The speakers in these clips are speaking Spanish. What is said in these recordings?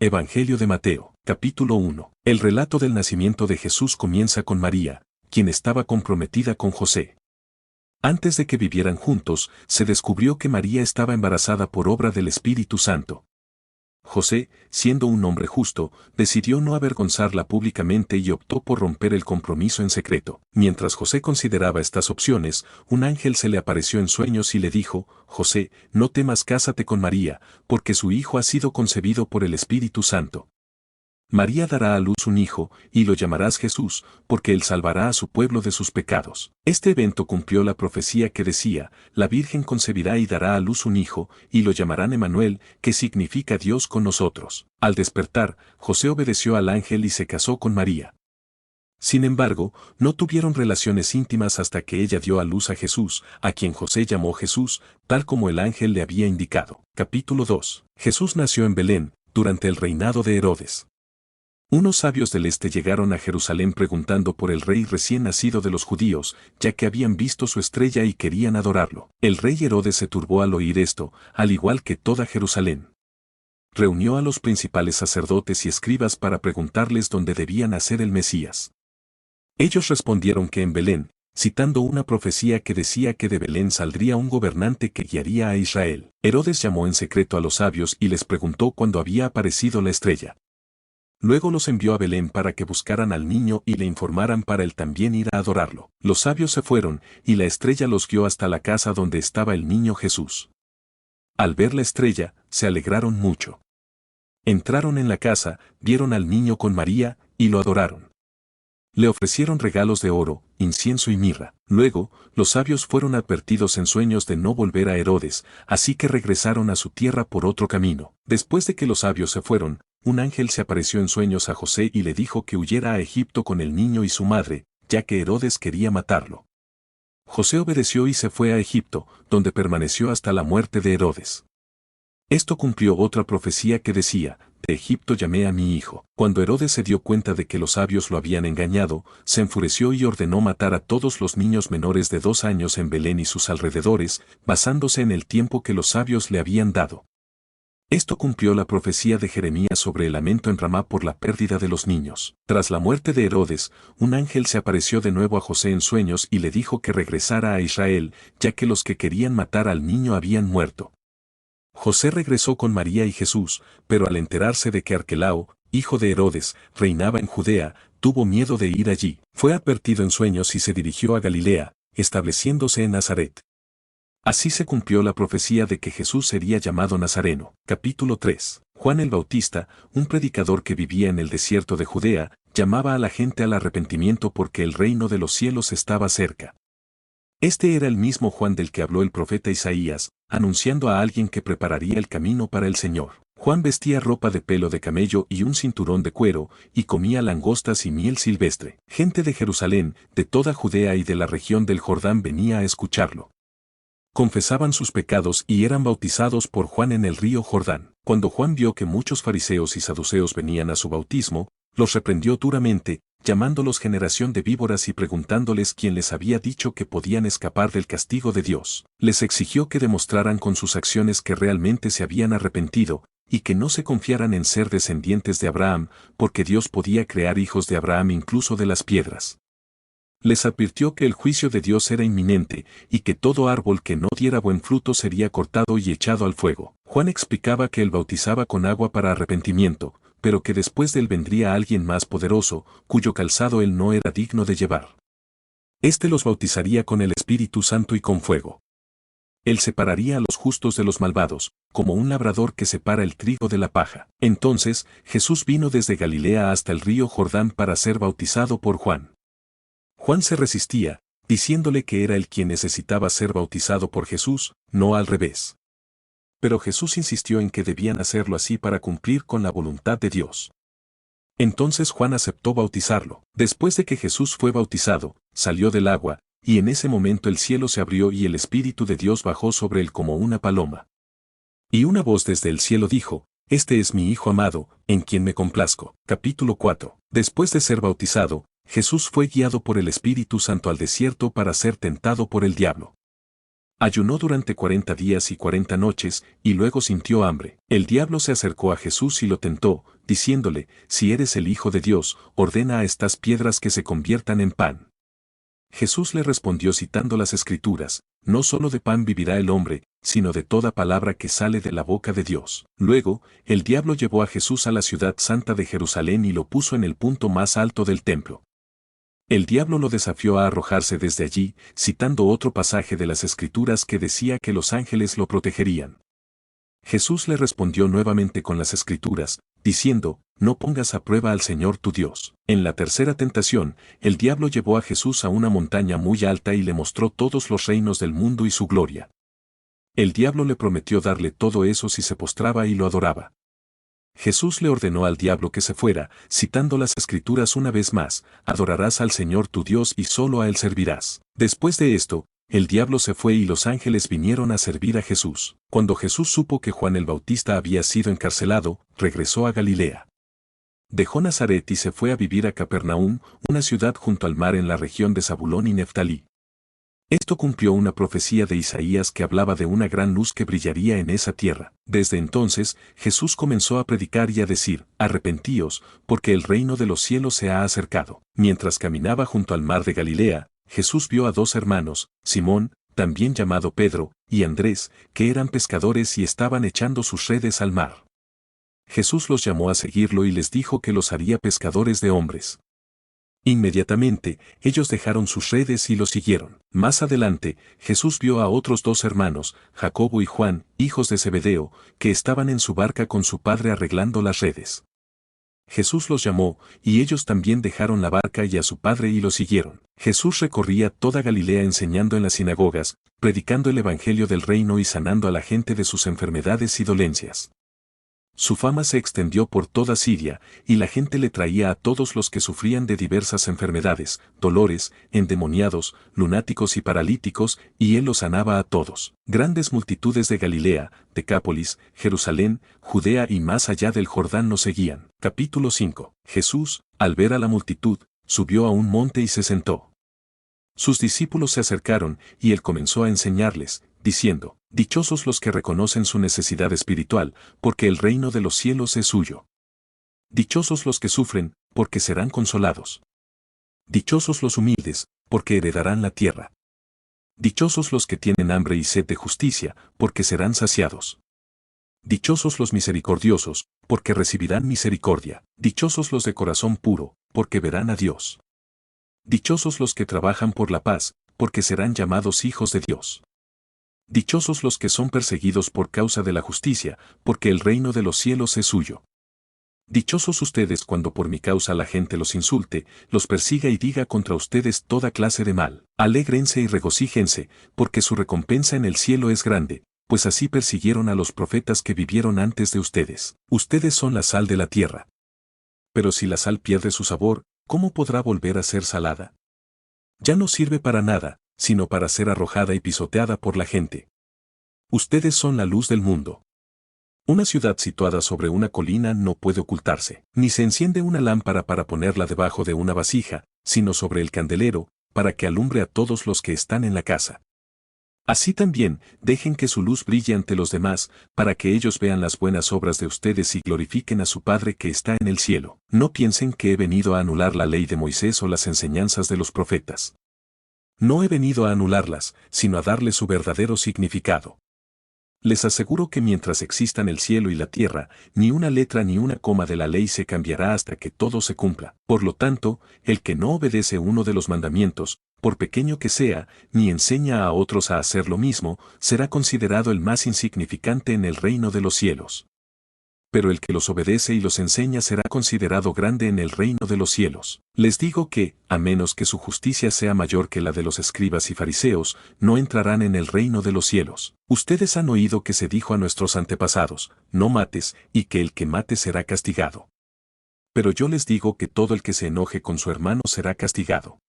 Evangelio de Mateo, capítulo 1. El relato del nacimiento de Jesús comienza con María, quien estaba comprometida con José. Antes de que vivieran juntos, se descubrió que María estaba embarazada por obra del Espíritu Santo. José, siendo un hombre justo, decidió no avergonzarla públicamente y optó por romper el compromiso en secreto. Mientras José consideraba estas opciones, un ángel se le apareció en sueños y le dijo: José, no temas, cásate con María, porque su hijo ha sido concebido por el Espíritu Santo. María dará a luz un hijo, y lo llamarás Jesús, porque él salvará a su pueblo de sus pecados. Este evento cumplió la profecía que decía: la Virgen concebirá y dará a luz un hijo, y lo llamarán Emanuel, que significa Dios con nosotros. Al despertar, José obedeció al ángel y se casó con María. Sin embargo, no tuvieron relaciones íntimas hasta que ella dio a luz a Jesús, a quien José llamó Jesús, tal como el ángel le había indicado. Capítulo 2. Jesús nació en Belén, durante el reinado de Herodes. Unos sabios del este llegaron a Jerusalén preguntando por el rey recién nacido de los judíos, ya que habían visto su estrella y querían adorarlo. El rey Herodes se turbó al oír esto, al igual que toda Jerusalén. Reunió a los principales sacerdotes y escribas para preguntarles dónde debía nacer el Mesías. Ellos respondieron que en Belén, citando una profecía que decía que de Belén saldría un gobernante que guiaría a Israel. Herodes llamó en secreto a los sabios y les preguntó cuándo había aparecido la estrella. Luego los envió a Belén para que buscaran al niño y le informaran para él también ir a adorarlo. Los sabios se fueron, y la estrella los guió hasta la casa donde estaba el niño Jesús. Al ver la estrella, se alegraron mucho. Entraron en la casa, vieron al niño con María, y lo adoraron. Le ofrecieron regalos de oro, incienso y mirra. Luego, los sabios fueron advertidos en sueños de no volver a Herodes, así que regresaron a su tierra por otro camino. Después de que los sabios se fueron, un ángel se apareció en sueños a José y le dijo que huyera a Egipto con el niño y su madre, ya que Herodes quería matarlo. José obedeció y se fue a Egipto, donde permaneció hasta la muerte de Herodes. Esto cumplió otra profecía que decía: de Egipto llamé a mi hijo. Cuando Herodes se dio cuenta de que los sabios lo habían engañado, se enfureció y ordenó matar a todos los niños menores de 2 años en Belén y sus alrededores, basándose en el tiempo que los sabios le habían dado. Esto cumplió la profecía de Jeremías sobre el lamento en Ramá por la pérdida de los niños. Tras la muerte de Herodes, un ángel se apareció de nuevo a José en sueños y le dijo que regresara a Israel, ya que los que querían matar al niño habían muerto. José regresó con María y Jesús, pero al enterarse de que Arquelao, hijo de Herodes, reinaba en Judea, tuvo miedo de ir allí. Fue advertido en sueños y se dirigió a Galilea, estableciéndose en Nazaret. Así se cumplió la profecía de que Jesús sería llamado Nazareno. Capítulo 3. Juan el Bautista, un predicador que vivía en el desierto de Judea, llamaba a la gente al arrepentimiento porque el reino de los cielos estaba cerca. Este era el mismo Juan del que habló el profeta Isaías, anunciando a alguien que prepararía el camino para el Señor. Juan vestía ropa de pelo de camello y un cinturón de cuero, y comía langostas y miel silvestre. Gente de Jerusalén, de toda Judea y de la región del Jordán venía a escucharlo. Confesaban sus pecados y eran bautizados por Juan en el río Jordán. Cuando Juan vio que muchos fariseos y saduceos venían a su bautismo, los reprendió duramente, llamándolos generación de víboras y preguntándoles quién les había dicho que podían escapar del castigo de Dios. Les exigió que demostraran con sus acciones que realmente se habían arrepentido, y que no se confiaran en ser descendientes de Abraham, porque Dios podía crear hijos de Abraham incluso de las piedras. Les advirtió que el juicio de Dios era inminente, y que todo árbol que no diera buen fruto sería cortado y echado al fuego. Juan explicaba que él bautizaba con agua para arrepentimiento, pero que después de él vendría alguien más poderoso, cuyo calzado él no era digno de llevar. Este los bautizaría con el Espíritu Santo y con fuego. Él separaría a los justos de los malvados, como un labrador que separa el trigo de la paja. Entonces, Jesús vino desde Galilea hasta el río Jordán para ser bautizado por Juan. Juan se resistía, diciéndole que era él quien necesitaba ser bautizado por Jesús, no al revés. Pero Jesús insistió en que debían hacerlo así para cumplir con la voluntad de Dios. Entonces Juan aceptó bautizarlo. Después de que Jesús fue bautizado, salió del agua, y en ese momento el cielo se abrió y el Espíritu de Dios bajó sobre él como una paloma. Y una voz desde el cielo dijo: Este es mi Hijo amado, en quien me complazco. Capítulo 4. Después de ser bautizado, Jesús fue guiado por el Espíritu Santo al desierto para ser tentado por el diablo. Ayunó durante 40 días y 40 noches, y luego sintió hambre. El diablo se acercó a Jesús y lo tentó, diciéndole, si eres el Hijo de Dios, ordena a estas piedras que se conviertan en pan. Jesús le respondió citando las Escrituras, no solo de pan vivirá el hombre, sino de toda palabra que sale de la boca de Dios. Luego, el diablo llevó a Jesús a la ciudad santa de Jerusalén y lo puso en el punto más alto del templo. El diablo lo desafió a arrojarse desde allí, citando otro pasaje de las Escrituras que decía que los ángeles lo protegerían. Jesús le respondió nuevamente con las Escrituras, diciendo, no pongas a prueba al Señor tu Dios. En la tercera tentación, el diablo llevó a Jesús a una montaña muy alta y le mostró todos los reinos del mundo y su gloria. El diablo le prometió darle todo eso si se postraba y lo adoraba. Jesús le ordenó al diablo que se fuera, citando las Escrituras una vez más, adorarás al Señor tu Dios y solo a Él servirás. Después de esto, el diablo se fue y los ángeles vinieron a servir a Jesús. Cuando Jesús supo que Juan el Bautista había sido encarcelado, regresó a Galilea. Dejó Nazaret y se fue a vivir a Capernaum, una ciudad junto al mar en la región de Zabulón y Neftalí. Esto cumplió una profecía de Isaías que hablaba de una gran luz que brillaría en esa tierra. Desde entonces, Jesús comenzó a predicar y a decir, arrepentíos, porque el reino de los cielos se ha acercado. Mientras caminaba junto al mar de Galilea, Jesús vio a dos hermanos, Simón, también llamado Pedro, y Andrés, que eran pescadores y estaban echando sus redes al mar. Jesús los llamó a seguirlo y les dijo que los haría pescadores de hombres. Inmediatamente, ellos dejaron sus redes y lo siguieron. Más adelante, Jesús vio a otros dos hermanos, Jacobo y Juan, hijos de Zebedeo, que estaban en su barca con su padre arreglando las redes. Jesús los llamó, y ellos también dejaron la barca y a su padre y lo siguieron. Jesús recorría toda Galilea enseñando en las sinagogas, predicando el evangelio del reino y sanando a la gente de sus enfermedades y dolencias. Su fama se extendió por toda Siria, y la gente le traía a todos los que sufrían de diversas enfermedades, dolores, endemoniados, lunáticos y paralíticos, y él los sanaba a todos. Grandes multitudes de Galilea, Decápolis, Jerusalén, Judea y más allá del Jordán nos seguían. Capítulo 5. Jesús, al ver a la multitud, subió a un monte y se sentó. Sus discípulos se acercaron, y él comenzó a enseñarles, diciendo, dichosos los que reconocen su necesidad espiritual, porque el reino de los cielos es suyo. Dichosos los que sufren, porque serán consolados. Dichosos los humildes, porque heredarán la tierra. Dichosos los que tienen hambre y sed de justicia, porque serán saciados. Dichosos los misericordiosos, porque recibirán misericordia. Dichosos los de corazón puro, porque verán a Dios. Dichosos los que trabajan por la paz, porque serán llamados hijos de Dios. Dichosos los que son perseguidos por causa de la justicia, porque el reino de los cielos es suyo. Dichosos ustedes cuando por mi causa la gente los insulte, los persiga y diga contra ustedes toda clase de mal. Alégrense y regocíjense, porque su recompensa en el cielo es grande, pues así persiguieron a los profetas que vivieron antes de ustedes. Ustedes son la sal de la tierra. Pero si la sal pierde su sabor, ¿cómo podrá volver a ser salada? Ya no sirve para nada, sino para ser arrojada y pisoteada por la gente. Ustedes son la luz del mundo. Una ciudad situada sobre una colina no puede ocultarse, ni se enciende una lámpara para ponerla debajo de una vasija, sino sobre el candelero, para que alumbre a todos los que están en la casa. Así también, dejen que su luz brille ante los demás, para que ellos vean las buenas obras de ustedes y glorifiquen a su Padre que está en el cielo. No piensen que he venido a anular la ley de Moisés o las enseñanzas de los profetas. No he venido a anularlas, sino a darle su verdadero significado. Les aseguro que mientras existan el cielo y la tierra, ni una letra ni una coma de la ley se cambiará hasta que todo se cumpla. Por lo tanto, el que no obedece uno de los mandamientos, por pequeño que sea, ni enseña a otros a hacer lo mismo, será considerado el más insignificante en el reino de los cielos. Pero el que los obedece y los enseña será considerado grande en el reino de los cielos. Les digo que, a menos que su justicia sea mayor que la de los escribas y fariseos, no entrarán en el reino de los cielos. Ustedes han oído que se dijo a nuestros antepasados, no mates, y que el que mate será castigado. Pero yo les digo que todo el que se enoje con su hermano será castigado.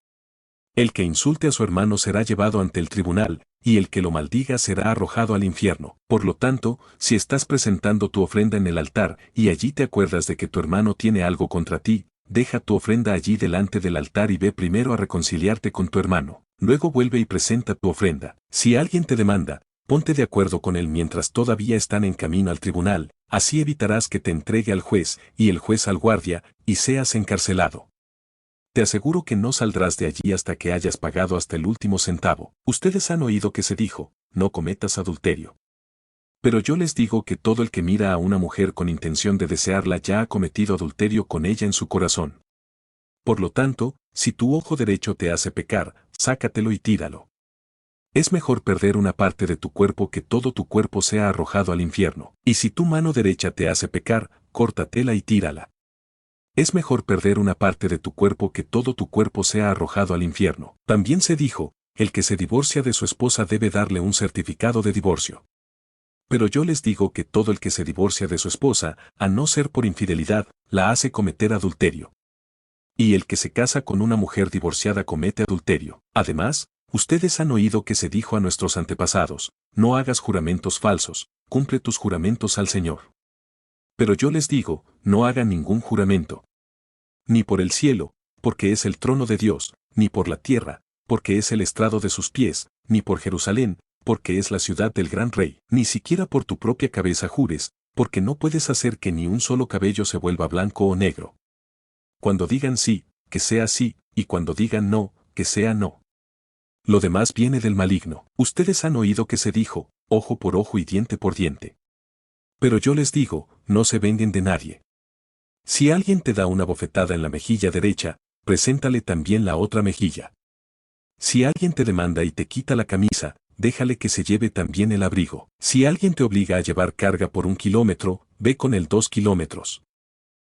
El que insulte a su hermano será llevado ante el tribunal, y el que lo maldiga será arrojado al infierno. Por lo tanto, si estás presentando tu ofrenda en el altar, y allí te acuerdas de que tu hermano tiene algo contra ti, deja tu ofrenda allí delante del altar y ve primero a reconciliarte con tu hermano. Luego vuelve y presenta tu ofrenda. Si alguien te demanda, ponte de acuerdo con él mientras todavía están en camino al tribunal, así evitarás que te entregue al juez y el juez al guardia, y seas encarcelado. Te aseguro que no saldrás de allí hasta que hayas pagado hasta el último centavo. Ustedes han oído que se dijo, no cometas adulterio. Pero yo les digo que todo el que mira a una mujer con intención de desearla ya ha cometido adulterio con ella en su corazón. Por lo tanto, si tu ojo derecho te hace pecar, sácatelo y tíralo. Es mejor perder una parte de tu cuerpo que todo tu cuerpo sea arrojado al infierno. Y si tu mano derecha te hace pecar, córtatela y tírala. Es mejor perder una parte de tu cuerpo que todo tu cuerpo sea arrojado al infierno. También se dijo, el que se divorcia de su esposa debe darle un certificado de divorcio. Pero yo les digo que todo el que se divorcia de su esposa, a no ser por infidelidad, la hace cometer adulterio. Y el que se casa con una mujer divorciada comete adulterio. Además, ustedes han oído que se dijo a nuestros antepasados, no hagas juramentos falsos, cumple tus juramentos al Señor. Pero yo les digo, no hagan ningún juramento. Ni por el cielo, porque es el trono de Dios, ni por la tierra, porque es el estrado de sus pies, ni por Jerusalén, porque es la ciudad del gran rey, ni siquiera por tu propia cabeza jures, porque no puedes hacer que ni un solo cabello se vuelva blanco o negro. Cuando digan sí, que sea sí, y cuando digan no, que sea no. Lo demás viene del maligno. Ustedes han oído que se dijo, ojo por ojo y diente por diente. Pero yo les digo, no se vengan de nadie. Si alguien te da una bofetada en la mejilla derecha, preséntale también la otra mejilla. Si alguien te demanda y te quita la camisa, déjale que se lleve también el abrigo. Si alguien te obliga a llevar carga por 1 kilómetro, ve con él 2 kilómetros.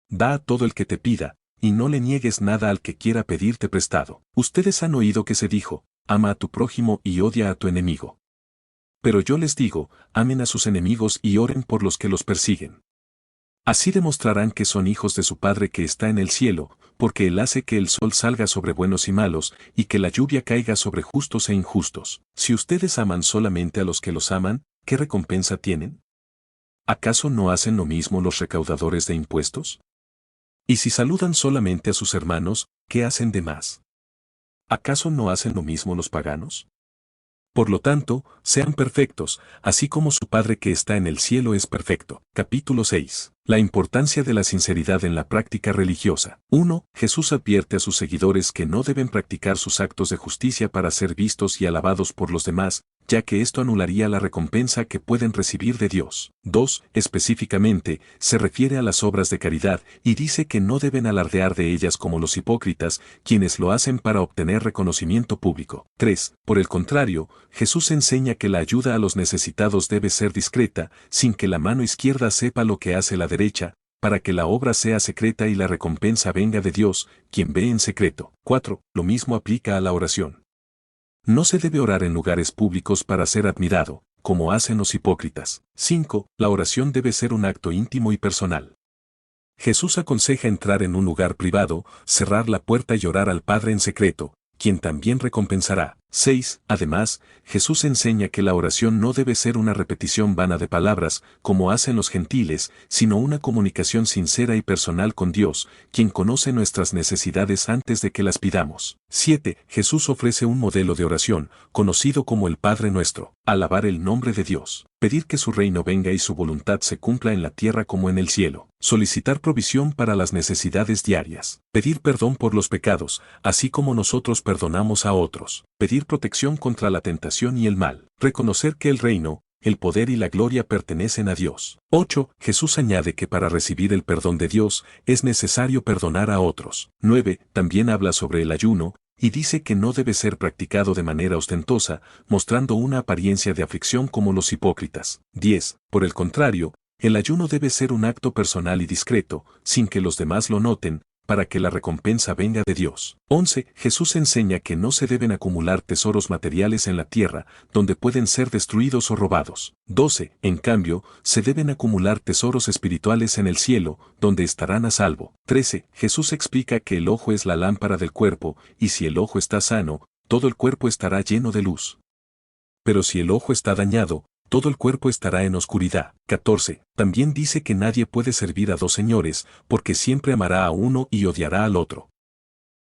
Da a todo el que te pida, y no le niegues nada al que quiera pedirte prestado. Ustedes han oído que se dijo, ama a tu prójimo y odia a tu enemigo. Pero yo les digo, amen a sus enemigos y oren por los que los persiguen. Así demostrarán que son hijos de su Padre que está en el cielo, porque Él hace que el sol salga sobre buenos y malos, y que la lluvia caiga sobre justos e injustos. Si ustedes aman solamente a los que los aman, ¿qué recompensa tienen? ¿Acaso no hacen lo mismo los recaudadores de impuestos? Y si saludan solamente a sus hermanos, ¿qué hacen de más? ¿Acaso no hacen lo mismo los paganos? Por lo tanto, sean perfectos, así como su Padre que está en el cielo es perfecto. Capítulo 6. La importancia de la sinceridad en la práctica religiosa. 1. Jesús advierte a sus seguidores que no deben practicar sus actos de justicia para ser vistos y alabados por los demás, ya que esto anularía la recompensa que pueden recibir de Dios. 2. Específicamente, se refiere a las obras de caridad y dice que no deben alardear de ellas como los hipócritas, quienes lo hacen para obtener reconocimiento público. 3. Por el contrario, Jesús enseña que la ayuda a los necesitados debe ser discreta, sin que la mano izquierda sepa lo que hace la derecha, para que la obra sea secreta y la recompensa venga de Dios, quien ve en secreto. 4. Lo mismo aplica a la oración. No se debe orar en lugares públicos para ser admirado, como hacen los hipócritas. 5. La oración debe ser un acto íntimo y personal. Jesús aconseja entrar en un lugar privado, cerrar la puerta y orar al Padre en secreto, quien también recompensará. 6. Además, Jesús enseña que la oración no debe ser una repetición vana de palabras, como hacen los gentiles, sino una comunicación sincera y personal con Dios, quien conoce nuestras necesidades antes de que las pidamos. 7. Jesús ofrece un modelo de oración, conocido como el Padre Nuestro. Alabar el nombre de Dios. Pedir que su reino venga y su voluntad se cumpla en la tierra como en el cielo. Solicitar provisión para las necesidades diarias. Pedir perdón por los pecados, así como nosotros perdonamos a otros. Pedir protección contra la tentación y el mal. Reconocer que el reino, el poder y la gloria pertenecen a Dios. 8. Jesús añade que para recibir el perdón de Dios es necesario perdonar a otros. 9. También habla sobre el ayuno, y dice que no debe ser practicado de manera ostentosa, mostrando una apariencia de aflicción como los hipócritas. 10. Por el contrario, el ayuno debe ser un acto personal y discreto, sin que los demás lo noten, para que la recompensa venga de Dios. 11. Jesús enseña que no se deben acumular tesoros materiales en la tierra, donde pueden ser destruidos o robados. 12. En cambio, se deben acumular tesoros espirituales en el cielo, donde estarán a salvo. 13. Jesús explica que el ojo es la lámpara del cuerpo, y si el ojo está sano, todo el cuerpo estará lleno de luz. Pero si el ojo está dañado, todo el cuerpo estará en oscuridad. 14. También dice que nadie puede servir a dos señores, porque siempre amará a uno y odiará al otro.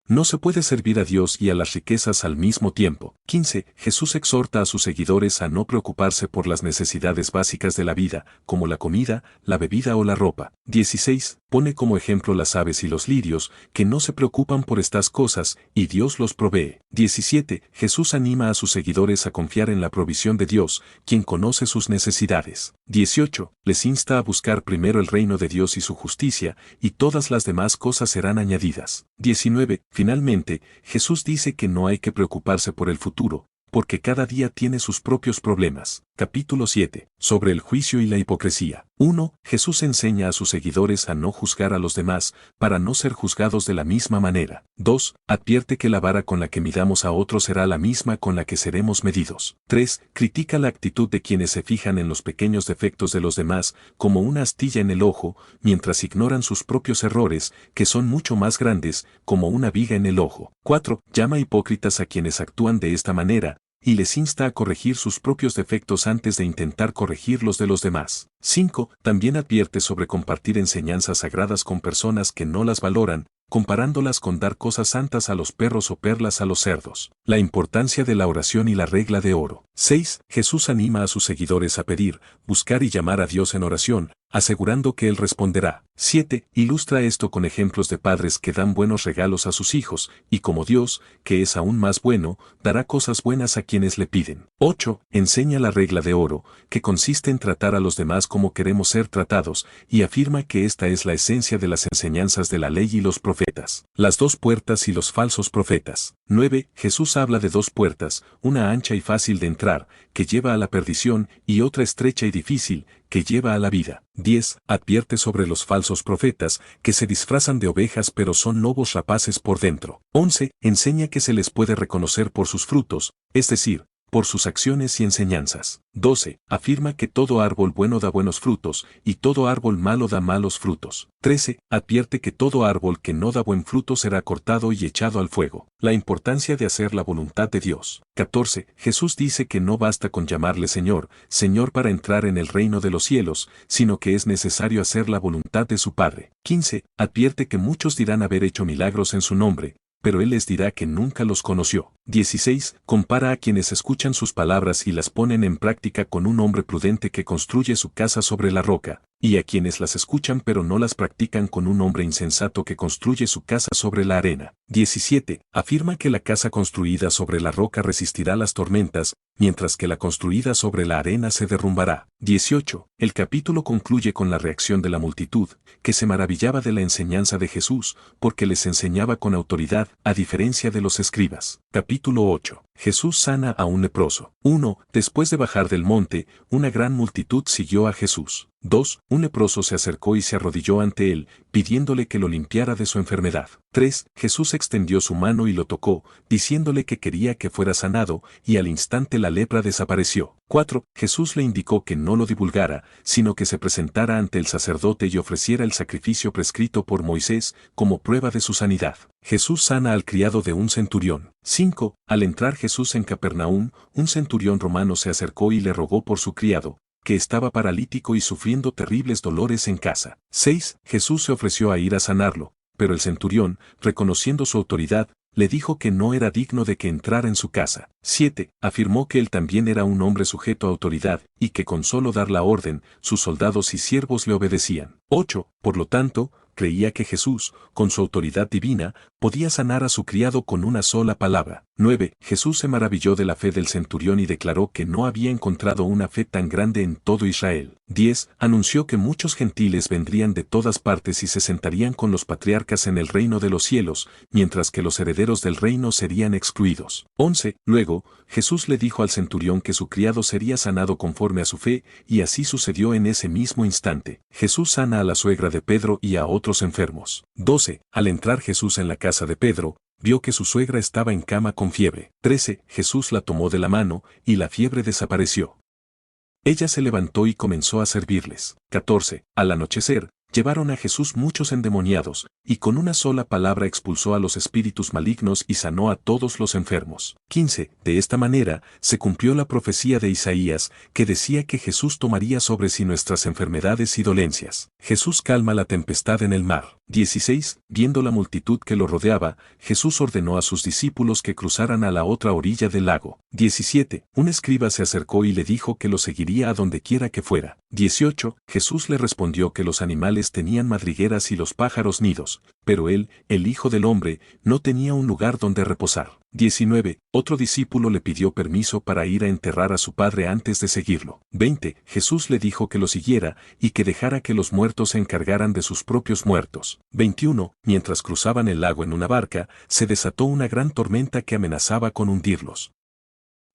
No se puede servir a Dios y a las riquezas al mismo tiempo. 15. Jesús exhorta a sus seguidores a no preocuparse por las necesidades básicas de la vida, como la comida, la bebida o la ropa. 16. Pone como ejemplo las aves y los lirios, que no se preocupan por estas cosas, y Dios los provee. 17. Jesús anima a sus seguidores a confiar en la provisión de Dios, quien conoce sus necesidades. 18. Les insta a buscar primero el reino de Dios y su justicia, y todas las demás cosas serán añadidas. 19. Finalmente, Jesús dice que no hay que preocuparse por el futuro, porque cada día tiene sus propios problemas. Capítulo 7. Sobre el juicio y la hipocresía. 1. Jesús enseña a sus seguidores a no juzgar a los demás, para no ser juzgados de la misma manera. 2. Advierte que la vara con la que midamos a otros será la misma con la que seremos medidos. 3. Critica la actitud de quienes se fijan en los pequeños defectos de los demás, como una astilla en el ojo, mientras ignoran sus propios errores, que son mucho más grandes, como una viga en el ojo. 4. Llama hipócritas a quienes actúan de esta manera, y les insta a corregir sus propios defectos antes de intentar corregir los de los demás. 5. También advierte sobre compartir enseñanzas sagradas con personas que no las valoran, comparándolas con dar cosas santas a los perros o perlas a los cerdos. La importancia de la oración y la regla de oro. 6. Jesús anima a sus seguidores a pedir, buscar y llamar a Dios en oración, asegurando que Él responderá. 7. Ilustra esto con ejemplos de padres que dan buenos regalos a sus hijos, y como Dios, que es aún más bueno, dará cosas buenas a quienes le piden. 8. Enseña la regla de oro, que consiste en tratar a los demás como queremos ser tratados, y afirma que esta es la esencia de las enseñanzas de la ley y los profetas. Las dos puertas y los falsos profetas. 9. Jesús habla de dos puertas, una ancha y fácil de entrar, que lleva a la perdición, y otra estrecha y difícil, que lleva a la vida. 10. Advierte sobre los falsos profetas, que se disfrazan de ovejas pero son lobos rapaces por dentro. 11. Enseña que se les puede reconocer por sus frutos, es decir, por sus acciones y enseñanzas. 12. Afirma que todo árbol bueno da buenos frutos, y todo árbol malo da malos frutos. 13. Advierte que todo árbol que no da buen fruto será cortado y echado al fuego. La importancia de hacer la voluntad de Dios. 14. Jesús dice que no basta con llamarle Señor, Señor para entrar en el reino de los cielos, sino que es necesario hacer la voluntad de su Padre. 15. Advierte que muchos dirán haber hecho milagros en su nombre, pero Él les dirá que nunca los conoció. 16. Compara a quienes escuchan sus palabras y las ponen en práctica con un hombre prudente que construye su casa sobre la roca, y a quienes las escuchan pero no las practican con un hombre insensato que construye su casa sobre la arena. 17. Afirma que la casa construida sobre la roca resistirá las tormentas, mientras que la construida sobre la arena se derrumbará. 18. El capítulo concluye con la reacción de la multitud, que se maravillaba de la enseñanza de Jesús, porque les enseñaba con autoridad, a diferencia de los escribas. Capítulo 8. Jesús sana a un leproso. 1. Después de bajar del monte, una gran multitud siguió a Jesús. 2. Un leproso se acercó y se arrodilló ante él, pidiéndole que lo limpiara de su enfermedad. 3. Jesús extendió su mano y lo tocó, diciéndole que quería que fuera sanado, y al instante la lepra desapareció. 4. Jesús le indicó que no lo divulgara, sino que se presentara ante el sacerdote y ofreciera el sacrificio prescrito por Moisés, como prueba de su sanidad. Jesús sana al criado de un centurión. 5. Al entrar Jesús en Capernaum, un centurión romano se acercó y le rogó por su criado, que estaba paralítico y sufriendo terribles dolores en casa. 6. Jesús se ofreció a ir a sanarlo, pero el centurión, reconociendo su autoridad, le dijo que no era digno de que entrara en su casa. 7. Afirmó que él también era un hombre sujeto a autoridad, y que con solo dar la orden, sus soldados y siervos le obedecían. 8. Por lo tanto, creía que Jesús, con su autoridad divina, podía sanar a su criado con una sola palabra. 9. Jesús se maravilló de la fe del centurión y declaró que no había encontrado una fe tan grande en todo Israel. 10. Anunció que muchos gentiles vendrían de todas partes y se sentarían con los patriarcas en el reino de los cielos, mientras que los herederos del reino serían excluidos. 11. Luego, Jesús le dijo al centurión que su criado sería sanado conforme a su fe, y así sucedió en ese mismo instante. Jesús sana a la suegra de Pedro y a otros enfermos. 12. Al entrar Jesús en la casa de Pedro, vio que su suegra estaba en cama con fiebre. 13. Jesús la tomó de la mano, y la fiebre desapareció. Ella se levantó y comenzó a servirles. 14. Al anochecer, llevaron a Jesús muchos endemoniados, y con una sola palabra expulsó a los espíritus malignos y sanó a todos los enfermos. 15. De esta manera, se cumplió la profecía de Isaías, que decía que Jesús tomaría sobre sí nuestras enfermedades y dolencias. Jesús calma la tempestad en el mar. 16. Viendo la multitud que lo rodeaba, Jesús ordenó a sus discípulos que cruzaran a la otra orilla del lago. 17. Un escriba se acercó y le dijo que lo seguiría a donde quiera que fuera. 18. Jesús le respondió que los animales tenían madrigueras y los pájaros nidos, pero él, el Hijo del Hombre, no tenía un lugar donde reposar. 19. Otro discípulo le pidió permiso para ir a enterrar a su padre antes de seguirlo. 20. Jesús le dijo que lo siguiera y que dejara que los muertos se encargaran de sus propios muertos. 21. Mientras cruzaban el lago en una barca, se desató una gran tormenta que amenazaba con hundirlos.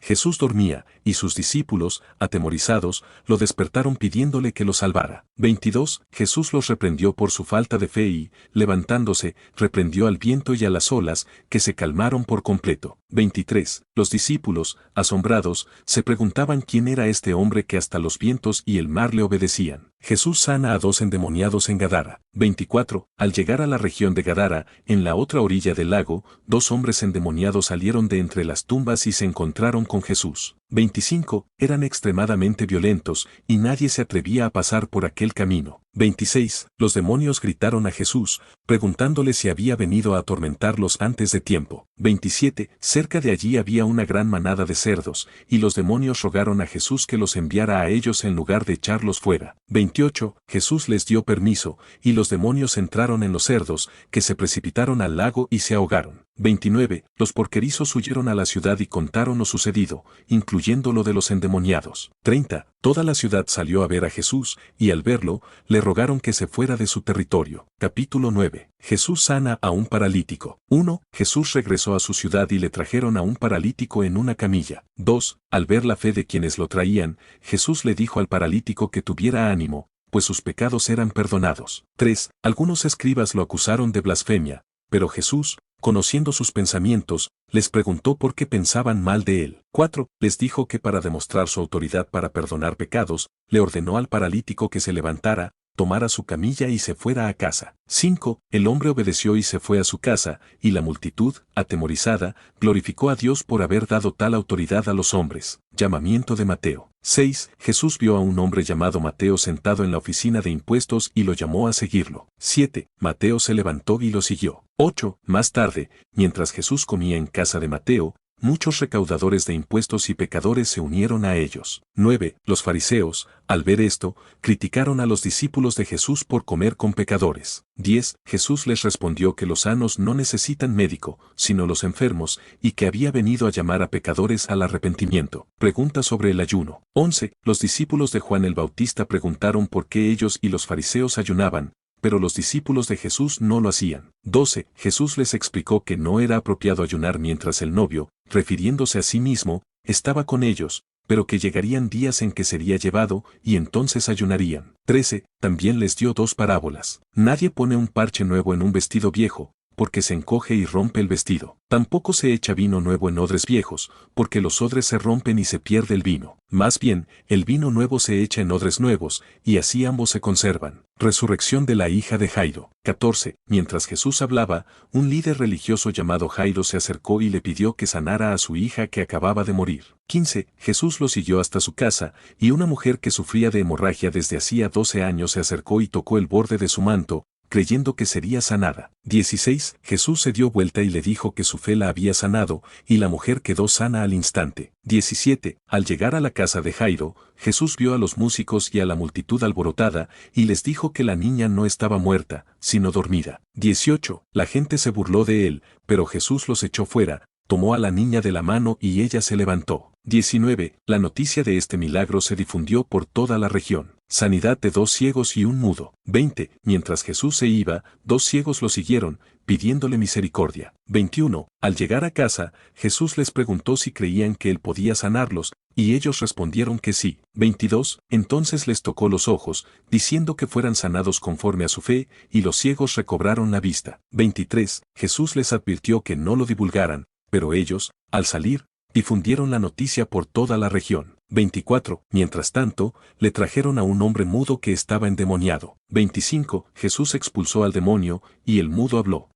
Jesús dormía, y sus discípulos, atemorizados, lo despertaron pidiéndole que lo salvara. 22. Jesús los reprendió por su falta de fe y, levantándose, reprendió al viento y a las olas, que se calmaron por completo. 23. Los discípulos, asombrados, se preguntaban quién era este hombre que hasta los vientos y el mar le obedecían. Jesús sana a 2 endemoniados en Gadara. 24. Al llegar a la región de Gadara, en la otra orilla del lago, 2 hombres endemoniados salieron de entre las tumbas y se encontraron con Jesús. 25. Eran extremadamente violentos, y nadie se atrevía a pasar por aquel camino. 26. Los demonios gritaron a Jesús, preguntándole si había venido a atormentarlos antes de tiempo. 27. Cerca de allí había una gran manada de cerdos, y los demonios rogaron a Jesús que los enviara a ellos en lugar de echarlos fuera. 28. Jesús les dio permiso, y los demonios entraron en los cerdos, que se precipitaron al lago y se ahogaron. 29. Los porquerizos huyeron a la ciudad y contaron lo sucedido, incluyendo lo de los endemoniados. 30. Toda la ciudad salió a ver a Jesús, y al verlo, le rogaron que se fuera de su territorio. Capítulo 9. Jesús sana a un paralítico. 1. Jesús regresó a su ciudad y le trajeron a un paralítico en una camilla. 2. Al ver la fe de quienes lo traían, Jesús le dijo al paralítico que tuviera ánimo, pues sus pecados eran perdonados. 3. Algunos escribas lo acusaron de blasfemia, pero Jesús, conociendo sus pensamientos, les preguntó por qué pensaban mal de él. 4. Les dijo que para demostrar su autoridad para perdonar pecados, le ordenó al paralítico que se levantara, tomara su camilla y se fuera a casa. 5. El hombre obedeció y se fue a su casa, y la multitud, atemorizada, glorificó a Dios por haber dado tal autoridad a los hombres. Llamamiento de Mateo. 6. Jesús vio a un hombre llamado Mateo sentado en la oficina de impuestos y lo llamó a seguirlo. 7. Mateo se levantó y lo siguió. 8. Más tarde, mientras Jesús comía en casa de Mateo, muchos recaudadores de impuestos y pecadores se unieron a ellos. 9. Los fariseos, al ver esto, criticaron a los discípulos de Jesús por comer con pecadores. 10. Jesús les respondió que los sanos no necesitan médico, sino los enfermos, y que había venido a llamar a pecadores al arrepentimiento. Pregunta sobre el ayuno. 11. Los discípulos de Juan el Bautista preguntaron por qué ellos y los fariseos ayunaban, pero los discípulos de Jesús no lo hacían. 12. Jesús les explicó que no era apropiado ayunar mientras el novio, refiriéndose a sí mismo, estaba con ellos, pero que llegarían días en que sería llevado, y entonces ayunarían. 13. También les dio 2 parábolas. Nadie pone un parche nuevo en un vestido viejo, porque se encoge y rompe el vestido. Tampoco se echa vino nuevo en odres viejos, porque los odres se rompen y se pierde el vino. Más bien, el vino nuevo se echa en odres nuevos, y así ambos se conservan. Resurrección de la hija de Jairo. 14. Mientras Jesús hablaba, un líder religioso llamado Jairo se acercó y le pidió que sanara a su hija que acababa de morir. 15. Jesús lo siguió hasta su casa, y una mujer que sufría de hemorragia desde hacía 12 años se acercó y tocó el borde de su manto, creyendo que sería sanada. 16. Jesús se dio vuelta y le dijo que su fe la había sanado, y la mujer quedó sana al instante. 17. Al llegar a la casa de Jairo, Jesús vio a los músicos y a la multitud alborotada, y les dijo que la niña no estaba muerta, sino dormida. 18. La gente se burló de él, pero Jesús los echó fuera, tomó a la niña de la mano y ella se levantó. 19. La noticia de este milagro se difundió por toda la región. Sanidad de 2 ciegos y un mudo. 20. Mientras Jesús se iba, 2 ciegos lo siguieron, pidiéndole misericordia. 21. Al llegar a casa, Jesús les preguntó si creían que él podía sanarlos, y ellos respondieron que sí. 22. Entonces les tocó los ojos, diciendo que fueran sanados conforme a su fe, y los ciegos recobraron la vista. 23. Jesús les advirtió que no lo divulgaran, pero ellos, al salir, difundieron la noticia por toda la región. 24. Mientras tanto, le trajeron a un hombre mudo que estaba endemoniado. 25. Jesús expulsó al demonio, y el mudo habló.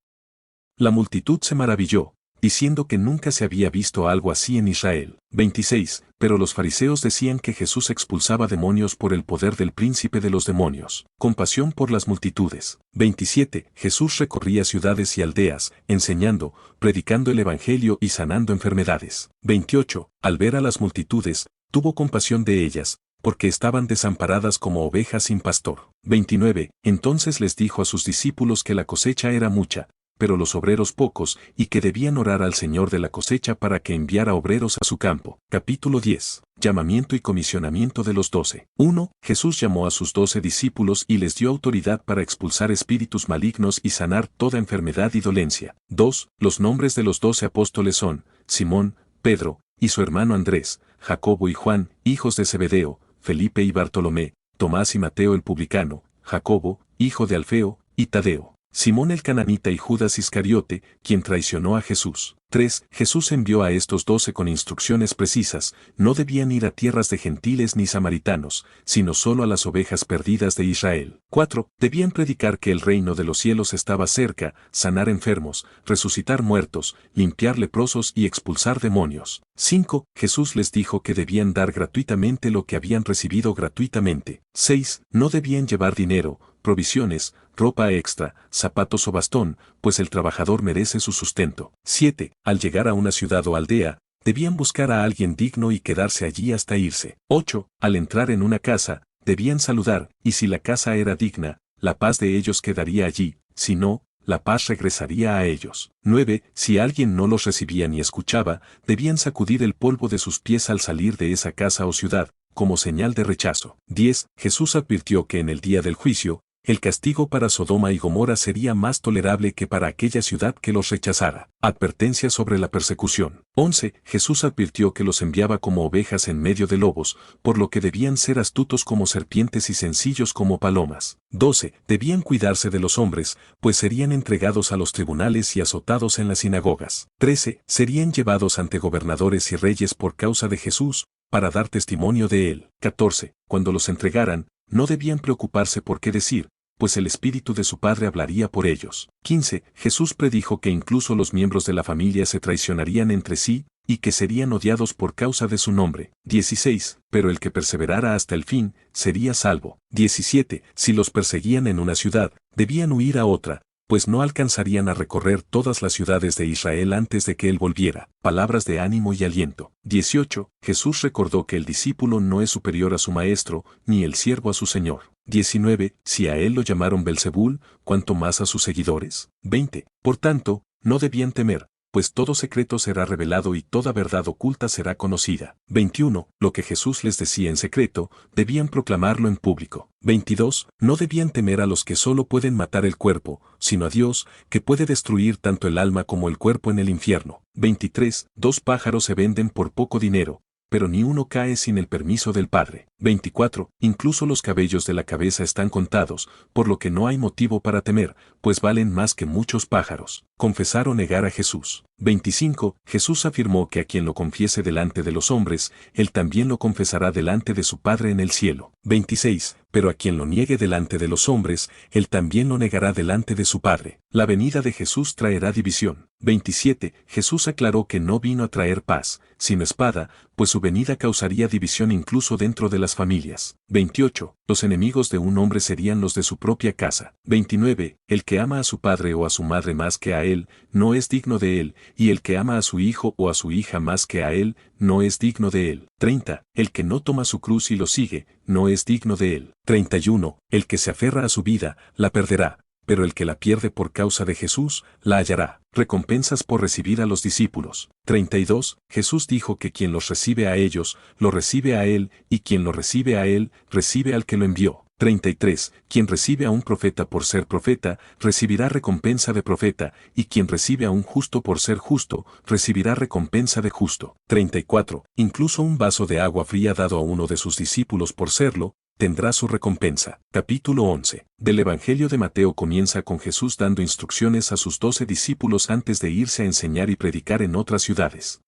La multitud se maravilló, diciendo que nunca se había visto algo así en Israel. 26. Pero los fariseos decían que Jesús expulsaba demonios por el poder del príncipe de los demonios. Compasión por las multitudes. 27. Jesús recorría ciudades y aldeas, enseñando, predicando el evangelio y sanando enfermedades. 28. Al ver a las multitudes, tuvo compasión de ellas, porque estaban desamparadas como ovejas sin pastor. 29. Entonces les dijo a sus discípulos que la cosecha era mucha, pero los obreros pocos, y que debían orar al Señor de la cosecha para que enviara obreros a su campo. Capítulo 10. Llamamiento y comisionamiento de los 12. 1. Jesús llamó a sus 12 discípulos y les dio autoridad para expulsar espíritus malignos y sanar toda enfermedad y dolencia. 2. Los nombres de los 12 apóstoles son Simón, Pedro, y su hermano Andrés, Jacobo y Juan, hijos de Zebedeo, Felipe y Bartolomé, Tomás y Mateo el publicano, Jacobo, hijo de Alfeo, y Tadeo, Simón el cananita y Judas Iscariote, quien traicionó a Jesús. 3. Jesús envió a estos 12 con instrucciones precisas, no debían ir a tierras de gentiles ni samaritanos, sino solo a las ovejas perdidas de Israel. 4. Debían predicar que el reino de los cielos estaba cerca, sanar enfermos, resucitar muertos, limpiar leprosos y expulsar demonios. 5. Jesús les dijo que debían dar gratuitamente lo que habían recibido gratuitamente. 6. No debían llevar dinero, provisiones, ropa extra, zapatos o bastón, pues el trabajador merece su sustento. 7. Al llegar a una ciudad o aldea, debían buscar a alguien digno y quedarse allí hasta irse. 8. Al entrar en una casa, debían saludar, y si la casa era digna, la paz de ellos quedaría allí, si no, la paz regresaría a ellos. 9. Si alguien no los recibía ni escuchaba, debían sacudir el polvo de sus pies al salir de esa casa o ciudad, como señal de rechazo. 10. Jesús advirtió que en el día del juicio, el castigo para Sodoma y Gomorra sería más tolerable que para aquella ciudad que los rechazara. Advertencia sobre la persecución. 11. Jesús advirtió que los enviaba como ovejas en medio de lobos, por lo que debían ser astutos como serpientes y sencillos como palomas. 12. Debían cuidarse de los hombres, pues serían entregados a los tribunales y azotados en las sinagogas. 13. Serían llevados ante gobernadores y reyes por causa de Jesús, para dar testimonio de él. 14. Cuando los entregaran, no debían preocuparse por qué decir, pues el Espíritu de su Padre hablaría por ellos. 15. Jesús predijo que incluso los miembros de la familia se traicionarían entre sí, y que serían odiados por causa de su nombre. 16. Pero el que perseverara hasta el fin, sería salvo. 17. Si los perseguían en una ciudad, debían huir a otra, pues no alcanzarían a recorrer todas las ciudades de Israel antes de que él volviera. Palabras de ánimo y aliento. 18. Jesús recordó que el discípulo no es superior a su maestro, ni el siervo a su señor. 19. Si a él lo llamaron Belzebul, ¿cuánto más a sus seguidores? 20. Por tanto, no debían temer, pues todo secreto será revelado y toda verdad oculta será conocida. 21. Lo que Jesús les decía en secreto, debían proclamarlo en público. 22. No debían temer a los que solo pueden matar el cuerpo, sino a Dios, que puede destruir tanto el alma como el cuerpo en el infierno. 23. 2 pájaros se venden por poco dinero, pero ni uno cae sin el permiso del Padre. 24. Incluso los cabellos de la cabeza están contados, por lo que no hay motivo para temer, pues valen más que muchos pájaros. Confesar o negar a Jesús. 25. Jesús afirmó que a quien lo confiese delante de los hombres, él también lo confesará delante de su Padre en el cielo. 26. Pero a quien lo niegue delante de los hombres, él también lo negará delante de su Padre. La venida de Jesús traerá división. 27. Jesús aclaró que no vino a traer paz, sino espada, pues su venida causaría división incluso dentro de las familias. 28. Los enemigos de un hombre serían los de su propia casa. 29. El que ama a su padre o a su madre más que a él, no es digno de él, y el que ama a su hijo o a su hija más que a él, no es digno de él. 30. El que no toma su cruz y lo sigue, no es digno de él. 31. El que se aferra a su vida, la perderá, pero el que la pierde por causa de Jesús, la hallará. Recompensas por recibir a los discípulos. 32. Jesús dijo que quien los recibe a ellos, lo recibe a él, y quien lo recibe a él, recibe al que lo envió. 33. Quien recibe a un profeta por ser profeta, recibirá recompensa de profeta, y quien recibe a un justo por ser justo, recibirá recompensa de justo. 34. Incluso un vaso de agua fría dado a uno de sus discípulos por serlo, tendrá su recompensa. Capítulo 11. Del Evangelio de Mateo comienza con Jesús dando instrucciones a sus 12 discípulos antes de irse a enseñar y predicar en otras ciudades.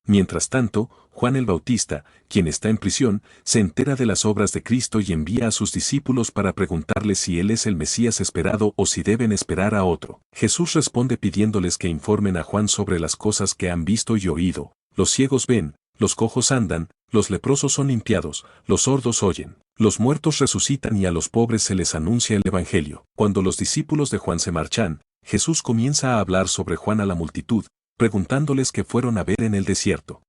Mientras tanto, Juan el Bautista, quien está en prisión, se entera de las obras de Cristo y envía a sus discípulos para preguntarles si él es el Mesías esperado o si deben esperar a otro. Jesús responde pidiéndoles que informen a Juan sobre las cosas que han visto y oído. Los ciegos ven, los cojos andan, los leprosos son limpiados, los sordos oyen, los muertos resucitan y a los pobres se les anuncia el Evangelio. Cuando los discípulos de Juan se marchan, Jesús comienza a hablar sobre Juan a la multitud, preguntándoles qué fueron a ver en el desierto.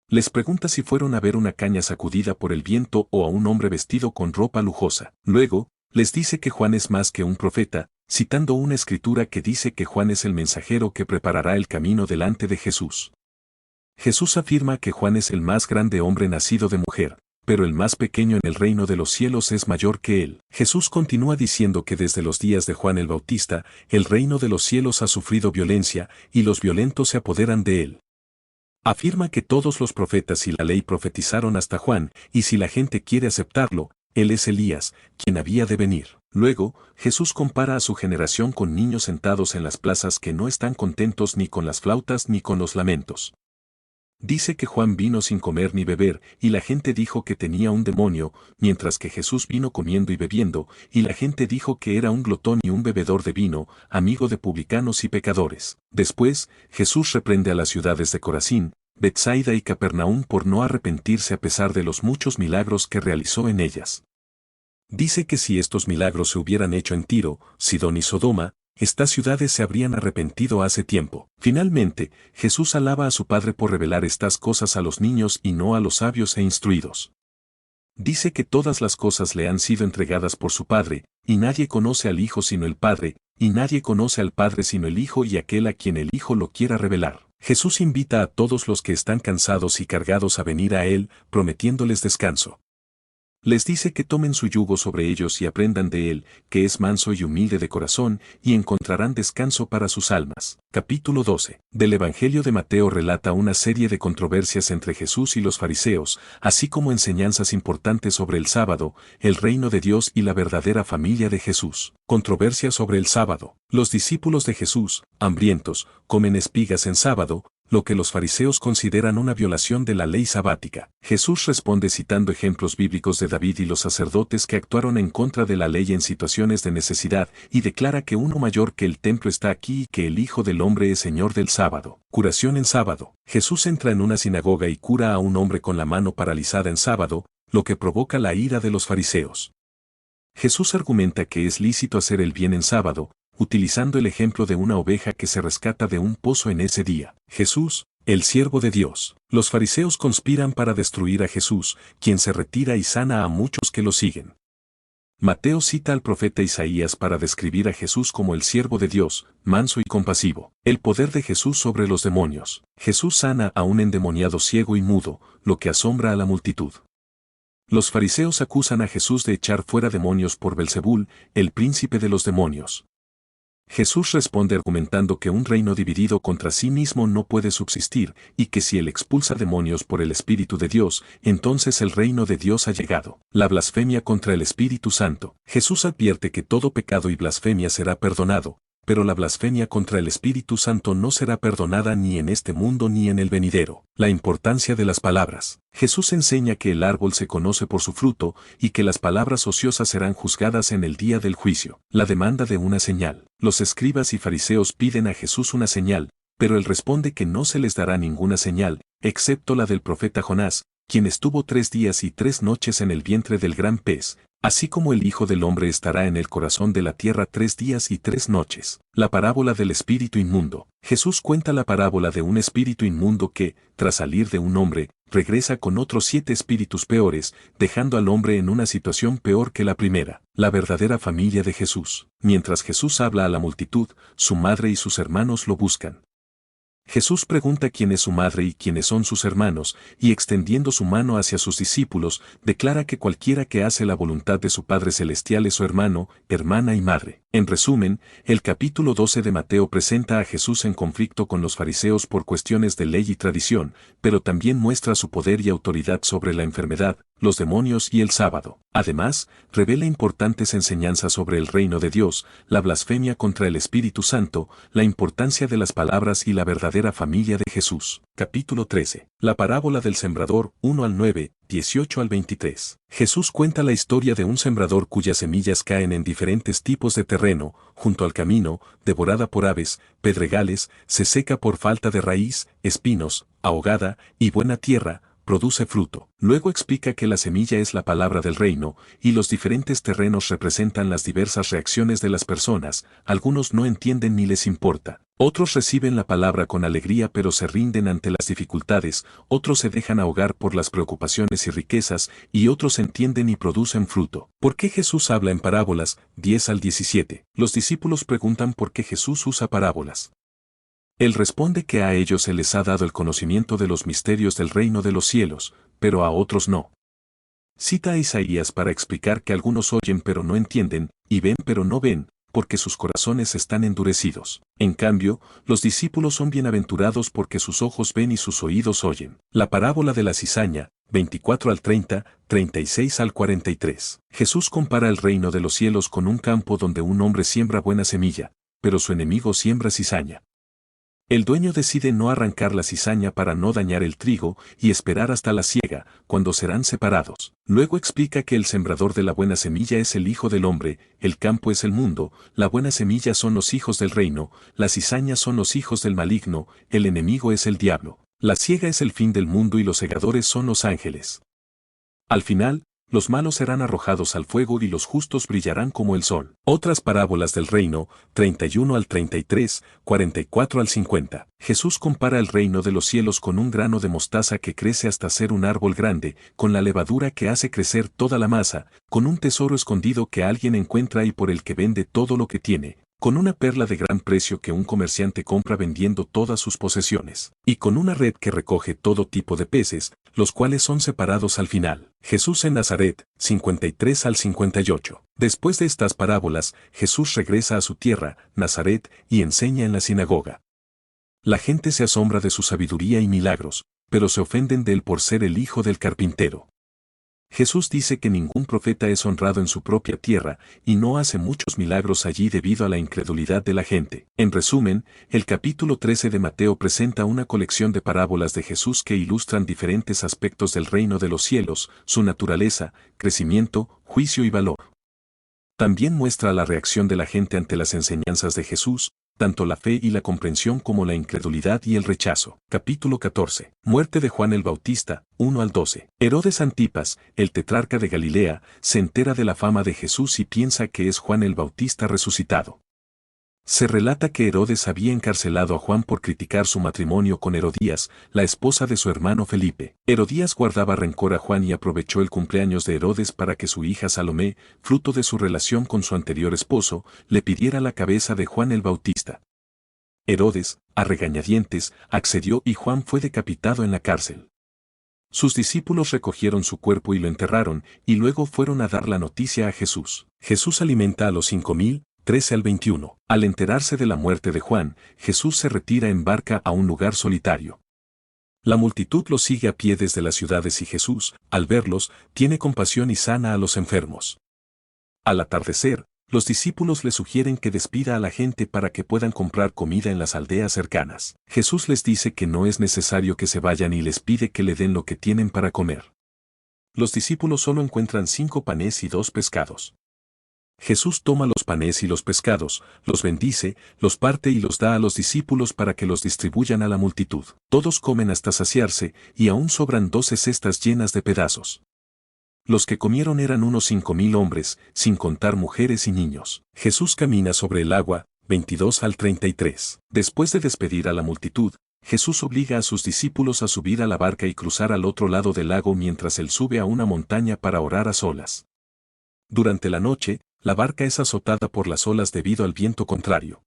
Les pregunta si fueron a ver una caña sacudida por el viento o a un hombre vestido con ropa lujosa. Luego, les dice que Juan es más que un profeta, citando una escritura que dice que Juan es el mensajero que preparará el camino delante de Jesús. Jesús afirma que Juan es el más grande hombre nacido de mujer, pero el más pequeño en el reino de los cielos es mayor que él. Jesús continúa diciendo que desde los días de Juan el Bautista, el reino de los cielos ha sufrido violencia, y los violentos se apoderan de él. Afirma que todos los profetas y la ley profetizaron hasta Juan, y si la gente quiere aceptarlo, él es Elías, quien había de venir. Luego, Jesús compara a su generación con niños sentados en las plazas que no están contentos ni con las flautas ni con los lamentos. Dice que Juan vino sin comer ni beber, y la gente dijo que tenía un demonio, mientras que Jesús vino comiendo y bebiendo, y la gente dijo que era un glotón y un bebedor de vino, amigo de publicanos y pecadores. Después, Jesús reprende a las ciudades de Corazín, Betsaida y Capernaum por no arrepentirse a pesar de los muchos milagros que realizó en ellas. Dice que si estos milagros se hubieran hecho en Tiro, Sidón y Sodoma, estas ciudades se habrían arrepentido hace tiempo. Finalmente, Jesús alaba a su Padre por revelar estas cosas a los niños y no a los sabios e instruidos. Dice que todas las cosas le han sido entregadas por su Padre, y nadie conoce al Hijo sino el Padre, y nadie conoce al Padre sino el Hijo y aquel a quien el Hijo lo quiera revelar. Jesús invita a todos los que están cansados y cargados a venir a Él, prometiéndoles descanso. Les dice que tomen su yugo sobre ellos y aprendan de él, que es manso y humilde de corazón, y encontrarán descanso para sus almas. Capítulo 12. Del Evangelio de Mateo relata una serie de controversias entre Jesús y los fariseos, así como enseñanzas importantes sobre el sábado, el reino de Dios y la verdadera familia de Jesús. Controversia sobre el sábado. Los discípulos de Jesús, hambrientos, comen espigas en sábado, lo que los fariseos consideran una violación de la ley sabática. Jesús responde citando ejemplos bíblicos de David y los sacerdotes que actuaron en contra de la ley en situaciones de necesidad, y declara que uno mayor que el templo está aquí y que el Hijo del Hombre es Señor del sábado. Curación en sábado. Jesús entra en una sinagoga y cura a un hombre con la mano paralizada en sábado, lo que provoca la ira de los fariseos. Jesús argumenta que es lícito hacer el bien en sábado, utilizando el ejemplo de una oveja que se rescata de un pozo en ese día. Jesús, el siervo de Dios. Los fariseos conspiran para destruir a Jesús, quien se retira y sana a muchos que lo siguen. Mateo cita al profeta Isaías para describir a Jesús como el siervo de Dios, manso y compasivo. El poder de Jesús sobre los demonios. Jesús sana a un endemoniado ciego y mudo, lo que asombra a la multitud. Los fariseos acusan a Jesús de echar fuera demonios por Belzebul, el príncipe de los demonios. Jesús responde argumentando que un reino dividido contra sí mismo no puede subsistir, y que si él expulsa demonios por el Espíritu de Dios, entonces el reino de Dios ha llegado. La blasfemia contra el Espíritu Santo. Jesús advierte que todo pecado y blasfemia será perdonado, pero la blasfemia contra el Espíritu Santo no será perdonada ni en este mundo ni en el venidero. La importancia de las palabras. Jesús enseña que el árbol se conoce por su fruto, y que las palabras ociosas serán juzgadas en el día del juicio. La demanda de una señal. Los escribas y fariseos piden a Jesús una señal, pero él responde que no se les dará ninguna señal, excepto la del profeta Jonás, quien estuvo 3 días y 3 noches en el vientre del gran pez, así como el Hijo del Hombre estará en el corazón de la tierra 3 días y 3 noches. La parábola del espíritu inmundo. Jesús cuenta la parábola de un espíritu inmundo que, tras salir de un hombre, regresa con otros 7 espíritus peores, dejando al hombre en una situación peor que la primera. La verdadera familia de Jesús. Mientras Jesús habla a la multitud, su madre y sus hermanos lo buscan. Jesús pregunta quién es su madre y quiénes son sus hermanos, y extendiendo su mano hacia sus discípulos, declara que cualquiera que hace la voluntad de su Padre Celestial es su hermano, hermana y madre. En resumen, el capítulo 12 de Mateo presenta a Jesús en conflicto con los fariseos por cuestiones de ley y tradición, pero también muestra su poder y autoridad sobre la enfermedad, los demonios y el sábado. Además, revela importantes enseñanzas sobre el reino de Dios, la blasfemia contra el Espíritu Santo, la importancia de las palabras y la verdadera familia de Jesús. capítulo 13. La parábola del sembrador, 1 al 9, 18 al 23. Jesús cuenta la historia de un sembrador cuyas semillas caen en diferentes tipos de terreno, junto al camino, devorada por aves, pedregales, se seca por falta de raíz, espinos, ahogada, y buena tierra, produce fruto. Luego explica que la semilla es la palabra del reino, y los diferentes terrenos representan las diversas reacciones de las personas, algunos no entienden ni les importa. Otros reciben la palabra con alegría pero se rinden ante las dificultades, otros se dejan ahogar por las preocupaciones y riquezas, y otros entienden y producen fruto. ¿Por qué Jesús habla en parábolas? 10 al 17. Los discípulos preguntan por qué Jesús usa parábolas. Él responde que a ellos se les ha dado el conocimiento de los misterios del reino de los cielos, pero a otros no. Cita a Isaías para explicar que algunos oyen pero no entienden, y ven pero no ven, porque sus corazones están endurecidos. En cambio, los discípulos son bienaventurados porque sus ojos ven y sus oídos oyen. La parábola de la cizaña, 24 al 30, 36 al 43. Jesús compara el reino de los cielos con un campo donde un hombre siembra buena semilla, pero su enemigo siembra cizaña. El dueño decide no arrancar la cizaña para no dañar el trigo y esperar hasta la siega, cuando serán separados. Luego explica que el sembrador de la buena semilla es el Hijo del Hombre, el campo es el mundo, la buena semilla son los hijos del reino, las cizañas son los hijos del maligno, el enemigo es el diablo. La siega es el fin del mundo y los segadores son los ángeles. Al final, los malos serán arrojados al fuego y los justos brillarán como el sol. Otras parábolas del reino, 31 al 33, 44 al 50. Jesús compara el reino de los cielos con un grano de mostaza que crece hasta ser un árbol grande, con la levadura que hace crecer toda la masa, con un tesoro escondido que alguien encuentra y por el que vende todo lo que tiene, con una perla de gran precio que un comerciante compra vendiendo todas sus posesiones, y con una red que recoge todo tipo de peces, los cuales son separados al final. Jesús en Nazaret, 53 al 58. Después de estas parábolas, Jesús regresa a su tierra, Nazaret, y enseña en la sinagoga. La gente se asombra de su sabiduría y milagros, pero se ofenden de él por ser el hijo del carpintero. Jesús dice que ningún profeta es honrado en su propia tierra y no hace muchos milagros allí debido a la incredulidad de la gente. En resumen, el capítulo 13 de Mateo presenta una colección de parábolas de Jesús que ilustran diferentes aspectos del reino de los cielos, su naturaleza, crecimiento, juicio y valor. También muestra la reacción de la gente ante las enseñanzas de Jesús, tanto la fe y la comprensión como la incredulidad y el rechazo. Capítulo 14. Muerte de Juan el Bautista, 1 al 12. Herodes Antipas, el tetrarca de Galilea, se entera de la fama de Jesús y piensa que es Juan el Bautista resucitado. Se relata que Herodes había encarcelado a Juan por criticar su matrimonio con Herodías, la esposa de su hermano Felipe. Herodías guardaba rencor a Juan y aprovechó el cumpleaños de Herodes para que su hija Salomé, fruto de su relación con su anterior esposo, le pidiera la cabeza de Juan el Bautista. Herodes, a regañadientes, accedió y Juan fue decapitado en la cárcel. Sus discípulos recogieron su cuerpo y lo enterraron, y luego fueron a dar la noticia a Jesús. Jesús alimenta a los 5,000, 13 al 21. Al enterarse de la muerte de Juan, Jesús se retira en barca a un lugar solitario. La multitud lo sigue a pie desde las ciudades y Jesús, al verlos, tiene compasión y sana a los enfermos. Al atardecer, los discípulos le sugieren que despida a la gente para que puedan comprar comida en las aldeas cercanas. Jesús les dice que no es necesario que se vayan y les pide que le den lo que tienen para comer. Los discípulos solo encuentran 5 panes y 2 pescados. Jesús toma los panes y los pescados, los bendice, los parte y los da a los discípulos para que los distribuyan a la multitud. Todos comen hasta saciarse, y aún sobran 12 cestas llenas de pedazos. Los que comieron eran unos 5,000 hombres, sin contar mujeres y niños. Jesús camina sobre el agua, 22 al 33. Después de despedir a la multitud, Jesús obliga a sus discípulos a subir a la barca y cruzar al otro lado del lago mientras él sube a una montaña para orar a solas. Durante la noche, la barca es azotada por las olas debido al viento contrario.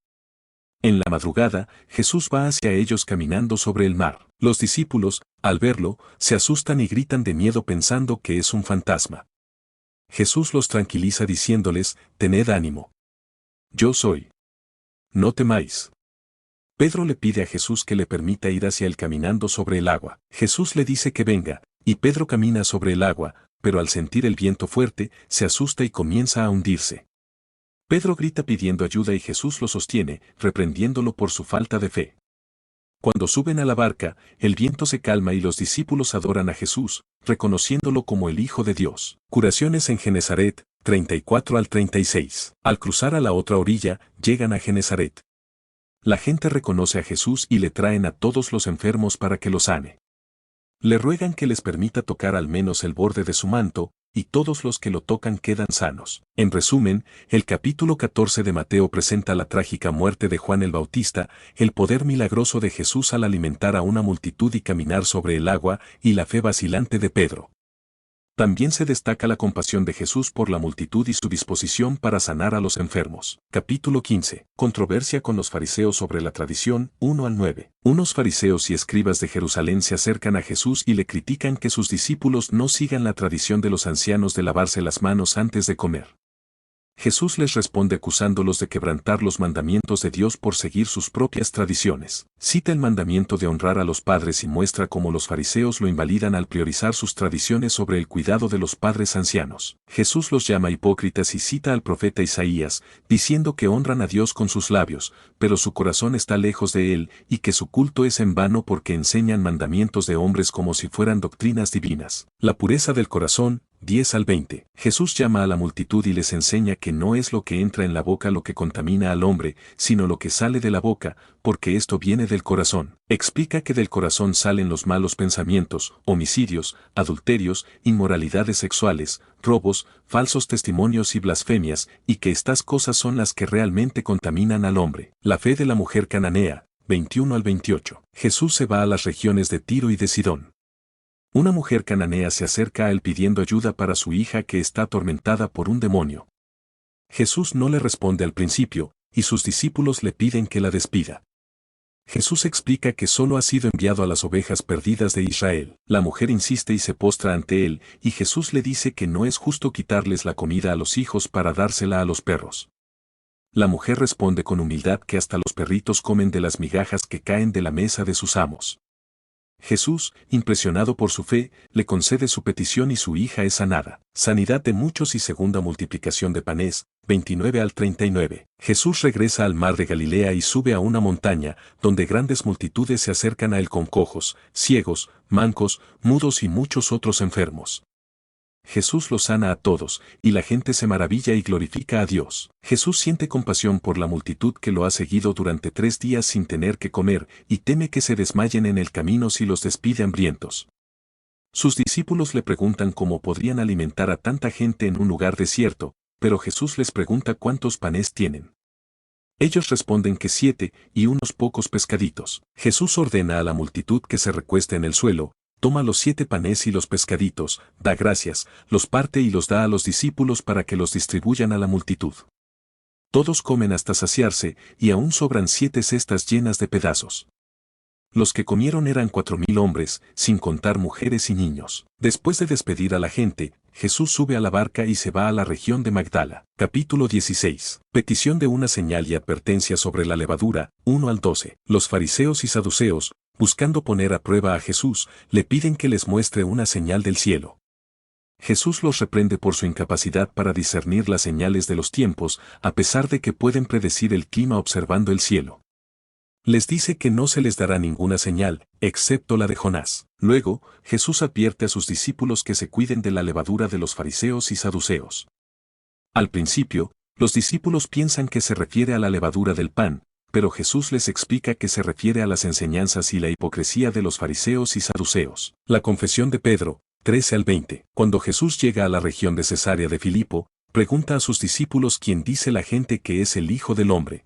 En la madrugada, Jesús va hacia ellos caminando sobre el mar. Los discípulos, al verlo, se asustan y gritan de miedo pensando que es un fantasma. Jesús los tranquiliza diciéndoles, «Tened ánimo. Yo soy. No temáis». Pedro le pide a Jesús que le permita ir hacia él caminando sobre el agua. Jesús le dice que venga, y Pedro camina sobre el agua, pero al sentir el viento fuerte, se asusta y comienza a hundirse. Pedro grita pidiendo ayuda y Jesús lo sostiene, reprendiéndolo por su falta de fe. Cuando suben a la barca, el viento se calma y los discípulos adoran a Jesús, reconociéndolo como el Hijo de Dios. Curaciones en Genezaret, 34 al 36. Al cruzar a la otra orilla, llegan a Genezaret. La gente reconoce a Jesús y le traen a todos los enfermos para que los sane. Le ruegan que les permita tocar al menos el borde de su manto, y todos los que lo tocan quedan sanos. En resumen, el capítulo 14 de Mateo presenta la trágica muerte de Juan el Bautista, el poder milagroso de Jesús al alimentar a una multitud y caminar sobre el agua, y la fe vacilante de Pedro. También se destaca la compasión de Jesús por la multitud y su disposición para sanar a los enfermos. Capítulo 15. Controversia con los fariseos sobre la tradición, 1 al 9. Unos fariseos y escribas de Jerusalén se acercan a Jesús y le critican que sus discípulos no sigan la tradición de los ancianos de lavarse las manos antes de comer. Jesús les responde acusándolos de quebrantar los mandamientos de Dios por seguir sus propias tradiciones. Cita el mandamiento de honrar a los padres y muestra cómo los fariseos lo invalidan al priorizar sus tradiciones sobre el cuidado de los padres ancianos. Jesús los llama hipócritas y cita al profeta Isaías, diciendo que honran a Dios con sus labios, pero su corazón está lejos de él y que su culto es en vano porque enseñan mandamientos de hombres como si fueran doctrinas divinas. La pureza del corazón, 10 al 20. Jesús llama a la multitud y les enseña que no es lo que entra en la boca lo que contamina al hombre, sino lo que sale de la boca, porque esto viene del corazón. Explica que del corazón salen los malos pensamientos, homicidios, adulterios, inmoralidades sexuales, robos, falsos testimonios y blasfemias, y que estas cosas son las que realmente contaminan al hombre. La fe de la mujer cananea, 21 al 28. Jesús se va a las regiones de Tiro y de Sidón. Una mujer cananea se acerca a él pidiendo ayuda para su hija que está atormentada por un demonio. Jesús no le responde al principio, y sus discípulos le piden que la despida. Jesús explica que solo ha sido enviado a las ovejas perdidas de Israel. La mujer insiste y se postra ante él, y Jesús le dice que no es justo quitarles la comida a los hijos para dársela a los perros. La mujer responde con humildad que hasta los perritos comen de las migajas que caen de la mesa de sus amos. Jesús, impresionado por su fe, le concede su petición y su hija es sanada. Sanidad de muchos y segunda multiplicación de panes, 29 al 39. Jesús regresa al mar de Galilea y sube a una montaña, donde grandes multitudes se acercan a él con cojos, ciegos, mancos, mudos y muchos otros enfermos. Jesús los sana a todos, y la gente se maravilla y glorifica a Dios. Jesús siente compasión por la multitud que lo ha seguido durante 3 días sin tener que comer, y teme que se desmayen en el camino si los despide hambrientos. Sus discípulos le preguntan cómo podrían alimentar a tanta gente en un lugar desierto, pero Jesús les pregunta cuántos panes tienen. Ellos responden que 7, y unos pocos pescaditos. Jesús ordena a la multitud que se recueste en el suelo, toma los 7 panes y los pescaditos, da gracias, los parte y los da a los discípulos para que los distribuyan a la multitud. Todos comen hasta saciarse, y aún sobran 7 cestas llenas de pedazos. Los que comieron eran 4,000 hombres, sin contar mujeres y niños. Después de despedir a la gente, Jesús sube a la barca y se va a la región de Magdala. Capítulo 16. Petición de una señal y advertencia sobre la levadura, 1 al 12. Los fariseos y saduceos, buscando poner a prueba a Jesús, le piden que les muestre una señal del cielo. Jesús los reprende por su incapacidad para discernir las señales de los tiempos, a pesar de que pueden predecir el clima observando el cielo. Les dice que no se les dará ninguna señal, excepto la de Jonás. Luego, Jesús advierte a sus discípulos que se cuiden de la levadura de los fariseos y saduceos. Al principio, los discípulos piensan que se refiere a la levadura del pan, pero Jesús les explica que se refiere a las enseñanzas y la hipocresía de los fariseos y saduceos. La confesión de Pedro, 13 al 20. Cuando Jesús llega a la región de Cesarea de Filipo, pregunta a sus discípulos quién dice la gente que es el Hijo del Hombre.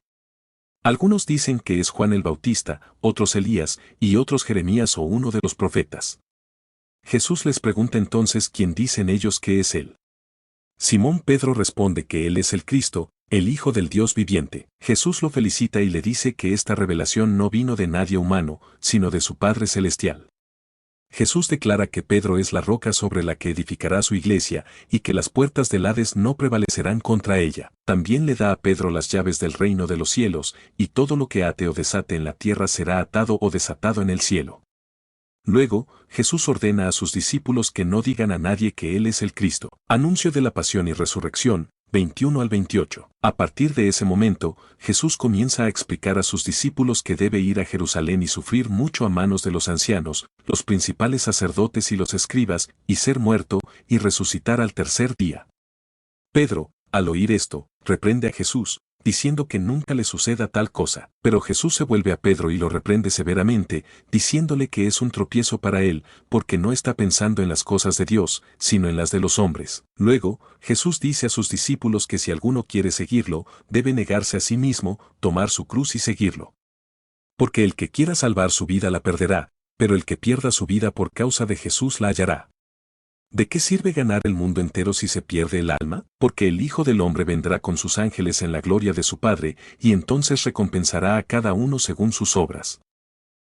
Algunos dicen que es Juan el Bautista, otros Elías, y otros Jeremías o uno de los profetas. Jesús les pregunta entonces quién dicen ellos que es él. Simón Pedro responde que él es el Cristo, el Hijo del Dios viviente. Jesús lo felicita y le dice que esta revelación no vino de nadie humano, sino de su Padre Celestial. Jesús declara que Pedro es la roca sobre la que edificará su iglesia, y que las puertas del Hades no prevalecerán contra ella. También le da a Pedro las llaves del reino de los cielos, y todo lo que ate o desate en la tierra será atado o desatado en el cielo. Luego, Jesús ordena a sus discípulos que no digan a nadie que Él es el Cristo. Anuncio de la pasión y resurrección, 21 al 28. A partir de ese momento, Jesús comienza a explicar a sus discípulos que debe ir a Jerusalén y sufrir mucho a manos de los ancianos, los principales sacerdotes y los escribas, y ser muerto, y resucitar al tercer día. Pedro, al oír esto, reprende a Jesús, diciendo que nunca le suceda tal cosa. Pero Jesús se vuelve a Pedro y lo reprende severamente, diciéndole que es un tropiezo para él, porque no está pensando en las cosas de Dios, sino en las de los hombres. Luego, Jesús dice a sus discípulos que si alguno quiere seguirlo, debe negarse a sí mismo, tomar su cruz y seguirlo. Porque el que quiera salvar su vida la perderá, pero el que pierda su vida por causa de Jesús la hallará. ¿De qué sirve ganar el mundo entero si se pierde el alma? Porque el Hijo del Hombre vendrá con sus ángeles en la gloria de su Padre, y entonces recompensará a cada uno según sus obras.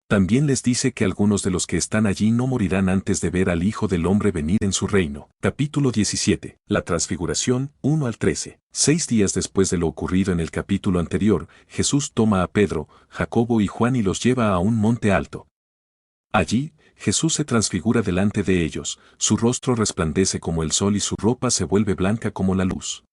También les dice que algunos de los que están allí no morirán antes de ver al Hijo del Hombre venir en su reino. Capítulo 17. La Transfiguración, 1 al 13. 6 días después de lo ocurrido en el capítulo anterior, Jesús toma a Pedro, Jacobo y Juan y los lleva a un monte alto. Allí, Jesús se transfigura delante de ellos, su rostro resplandece como el sol y su ropa se vuelve blanca como la luz.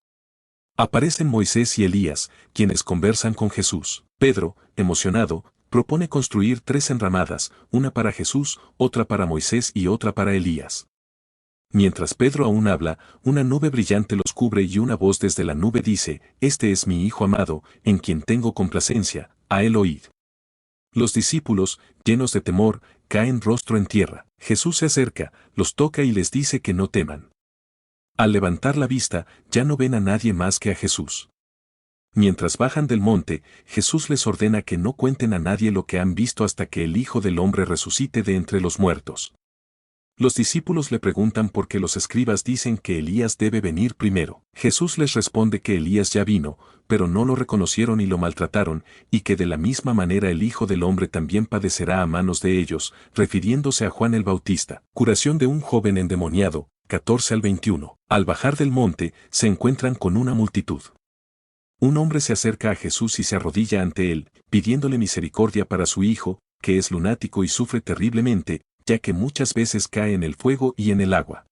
Aparecen Moisés y Elías, quienes conversan con Jesús. Pedro, emocionado, propone construir 3 enramadas, una para Jesús, otra para Moisés y otra para Elías. Mientras Pedro aún habla, una nube brillante los cubre y una voz desde la nube dice: «Este es mi Hijo amado, en quien tengo complacencia, a él oíd». Los discípulos, llenos de temor, caen rostro en tierra. Jesús se acerca, los toca y les dice que no teman. Al levantar la vista, ya no ven a nadie más que a Jesús. Mientras bajan del monte, Jesús les ordena que no cuenten a nadie lo que han visto hasta que el Hijo del Hombre resucite de entre los muertos. Los discípulos le preguntan por qué los escribas dicen que Elías debe venir primero. Jesús les responde que Elías ya vino, pero no lo reconocieron y lo maltrataron, y que de la misma manera el Hijo del Hombre también padecerá a manos de ellos, refiriéndose a Juan el Bautista. Curación de un joven endemoniado, 14 al 21. Al bajar del monte, se encuentran con una multitud. Un hombre se acerca a Jesús y se arrodilla ante él, pidiéndole misericordia para su hijo, que es lunático y sufre terriblemente, ya que muchas veces cae en el fuego y en el agua.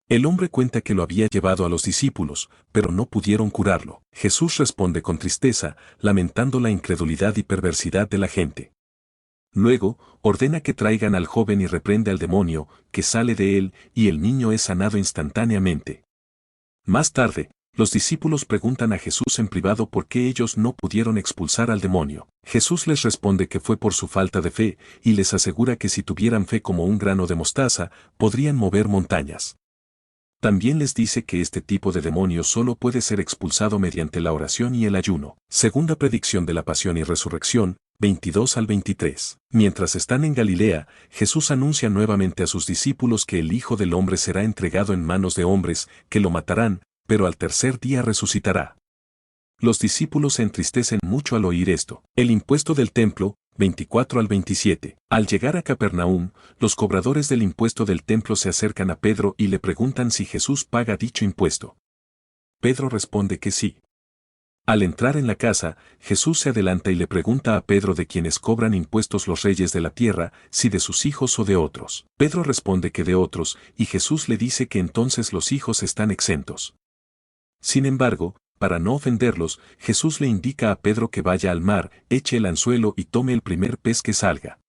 El hombre cuenta que lo había llevado a los discípulos, pero no pudieron curarlo. Jesús responde con tristeza, lamentando la incredulidad y perversidad de la gente. Luego, ordena que traigan al joven y reprende al demonio, que sale de él, y el niño es sanado instantáneamente. Más tarde, los discípulos preguntan a Jesús en privado por qué ellos no pudieron expulsar al demonio. Jesús les responde que fue por su falta de fe, y les asegura que si tuvieran fe como un grano de mostaza, podrían mover montañas. También les dice que este tipo de demonio solo puede ser expulsado mediante la oración y el ayuno. Segunda predicción de la pasión y resurrección, 22 al 23. Mientras están en Galilea, Jesús anuncia nuevamente a sus discípulos que el Hijo del Hombre será entregado en manos de hombres, que lo matarán, pero al tercer día resucitará. Los discípulos se entristecen mucho al oír esto. El impuesto del templo, 24 al 27. Al llegar a Capernaum, los cobradores del impuesto del templo se acercan a Pedro y le preguntan si Jesús paga dicho impuesto. Pedro responde que sí. Al entrar en la casa, Jesús se adelanta y le pregunta a Pedro de quienes cobran impuestos los reyes de la tierra, si de sus hijos o de otros. Pedro responde que de otros, y Jesús le dice que entonces los hijos están exentos. Sin embargo, para no ofenderlos, Jesús le indica a Pedro que vaya al mar, eche el anzuelo y tome el primer pez que salga.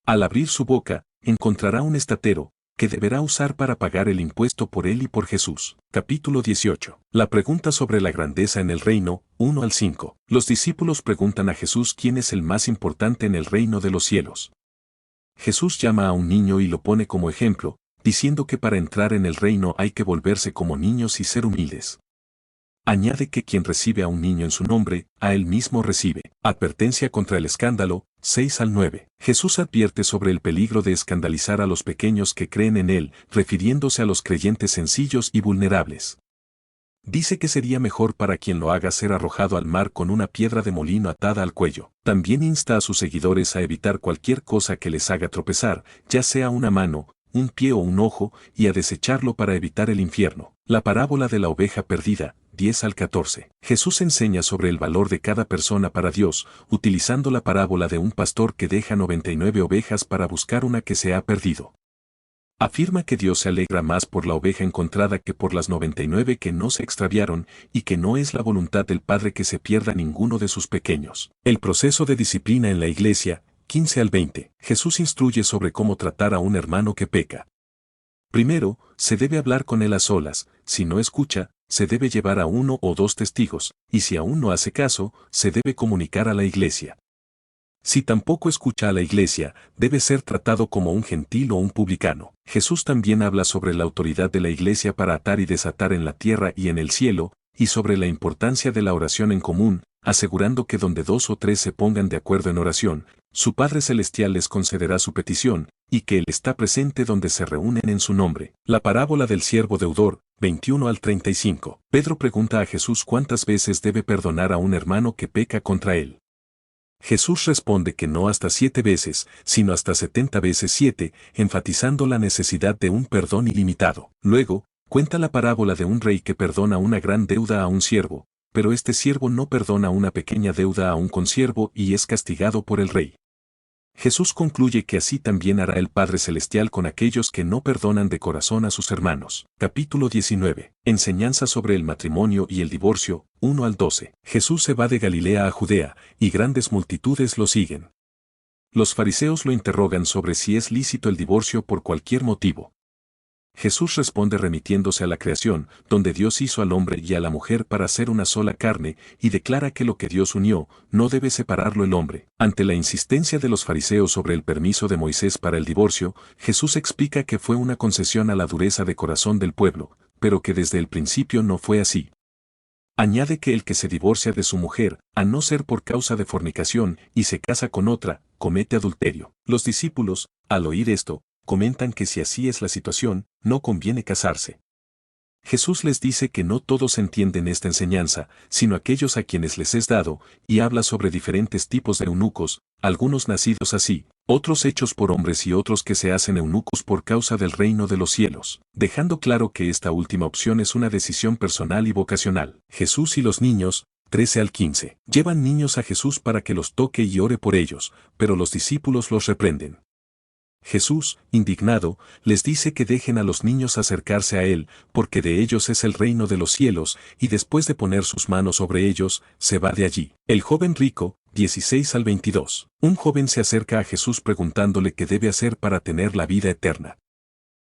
Al abrir su boca, encontrará un estatero, que deberá usar para pagar el impuesto por él y por Jesús. Capítulo 18. La pregunta sobre la grandeza en el reino, 1 al 5. Los discípulos preguntan a Jesús quién es el más importante en el reino de los cielos. Jesús llama a un niño y lo pone como ejemplo, diciendo que para entrar en el reino hay que volverse como niños y ser humildes. Añade que quien recibe a un niño en su nombre, a él mismo recibe. Advertencia contra el escándalo, 6 al 9. Jesús advierte sobre el peligro de escandalizar a los pequeños que creen en él, refiriéndose a los creyentes sencillos y vulnerables. Dice que sería mejor para quien lo haga ser arrojado al mar con una piedra de molino atada al cuello. También insta a sus seguidores a evitar cualquier cosa que les haga tropezar, ya sea una mano, un pie o un ojo, y a desecharlo para evitar el infierno. La parábola de la oveja perdida, 10 al 14. Jesús enseña sobre el valor de cada persona para Dios, utilizando la parábola de un pastor que deja 99 ovejas para buscar una que se ha perdido. Afirma que Dios se alegra más por la oveja encontrada que por las 99 que no se extraviaron, y que no es la voluntad del Padre que se pierda ninguno de sus pequeños. El proceso de disciplina en la Iglesia, 15 al 20. Jesús instruye sobre cómo tratar a un hermano que peca. Primero, se debe hablar con él a solas. Si no escucha, se debe llevar a 1 o 2 testigos, y si aún no hace caso, se debe comunicar a la Iglesia. Si tampoco escucha a la Iglesia, debe ser tratado como un gentil o un publicano. Jesús también habla sobre la autoridad de la Iglesia para atar y desatar en la tierra y en el cielo, y sobre la importancia de la oración en común, asegurando que donde 2 o 3 se pongan de acuerdo en oración, su Padre Celestial les concederá su petición, y que Él está presente donde se reúnen en su nombre. La parábola del siervo deudor, 21 al 35. Pedro pregunta a Jesús cuántas veces debe perdonar a un hermano que peca contra él. Jesús responde que no hasta 7 veces, sino hasta 70 veces 7, enfatizando la necesidad de un perdón ilimitado. Luego, cuenta la parábola de un rey que perdona una gran deuda a un siervo, pero este siervo no perdona una pequeña deuda a un consiervo y es castigado por el rey. Jesús concluye que así también hará el Padre Celestial con aquellos que no perdonan de corazón a sus hermanos. Capítulo 19. Enseñanza sobre el matrimonio y el divorcio, 1 al 12. Jesús se va de Galilea a Judea, y grandes multitudes lo siguen. Los fariseos lo interrogan sobre si es lícito el divorcio por cualquier motivo. Jesús responde remitiéndose a la creación, donde Dios hizo al hombre y a la mujer para ser una sola carne, y declara que lo que Dios unió, no debe separarlo el hombre. Ante la insistencia de los fariseos sobre el permiso de Moisés para el divorcio, Jesús explica que fue una concesión a la dureza de corazón del pueblo, pero que desde el principio no fue así. Añade que el que se divorcia de su mujer, a no ser por causa de fornicación, y se casa con otra, comete adulterio. Los discípulos, al oír esto, comentan que si así es la situación, no conviene casarse. Jesús les dice que no todos entienden esta enseñanza, sino aquellos a quienes les es dado, y habla sobre diferentes tipos de eunucos, algunos nacidos así, otros hechos por hombres y otros que se hacen eunucos por causa del reino de los cielos, dejando claro que esta última opción es una decisión personal y vocacional. Jesús y los niños, 13 al 15. Llevan niños a Jesús para que los toque y ore por ellos, pero los discípulos los reprenden. Jesús, indignado, les dice que dejen a los niños acercarse a Él, porque de ellos es el reino de los cielos, y después de poner sus manos sobre ellos, se va de allí. El joven rico, 16 al 22. Un joven se acerca a Jesús preguntándole qué debe hacer para tener la vida eterna.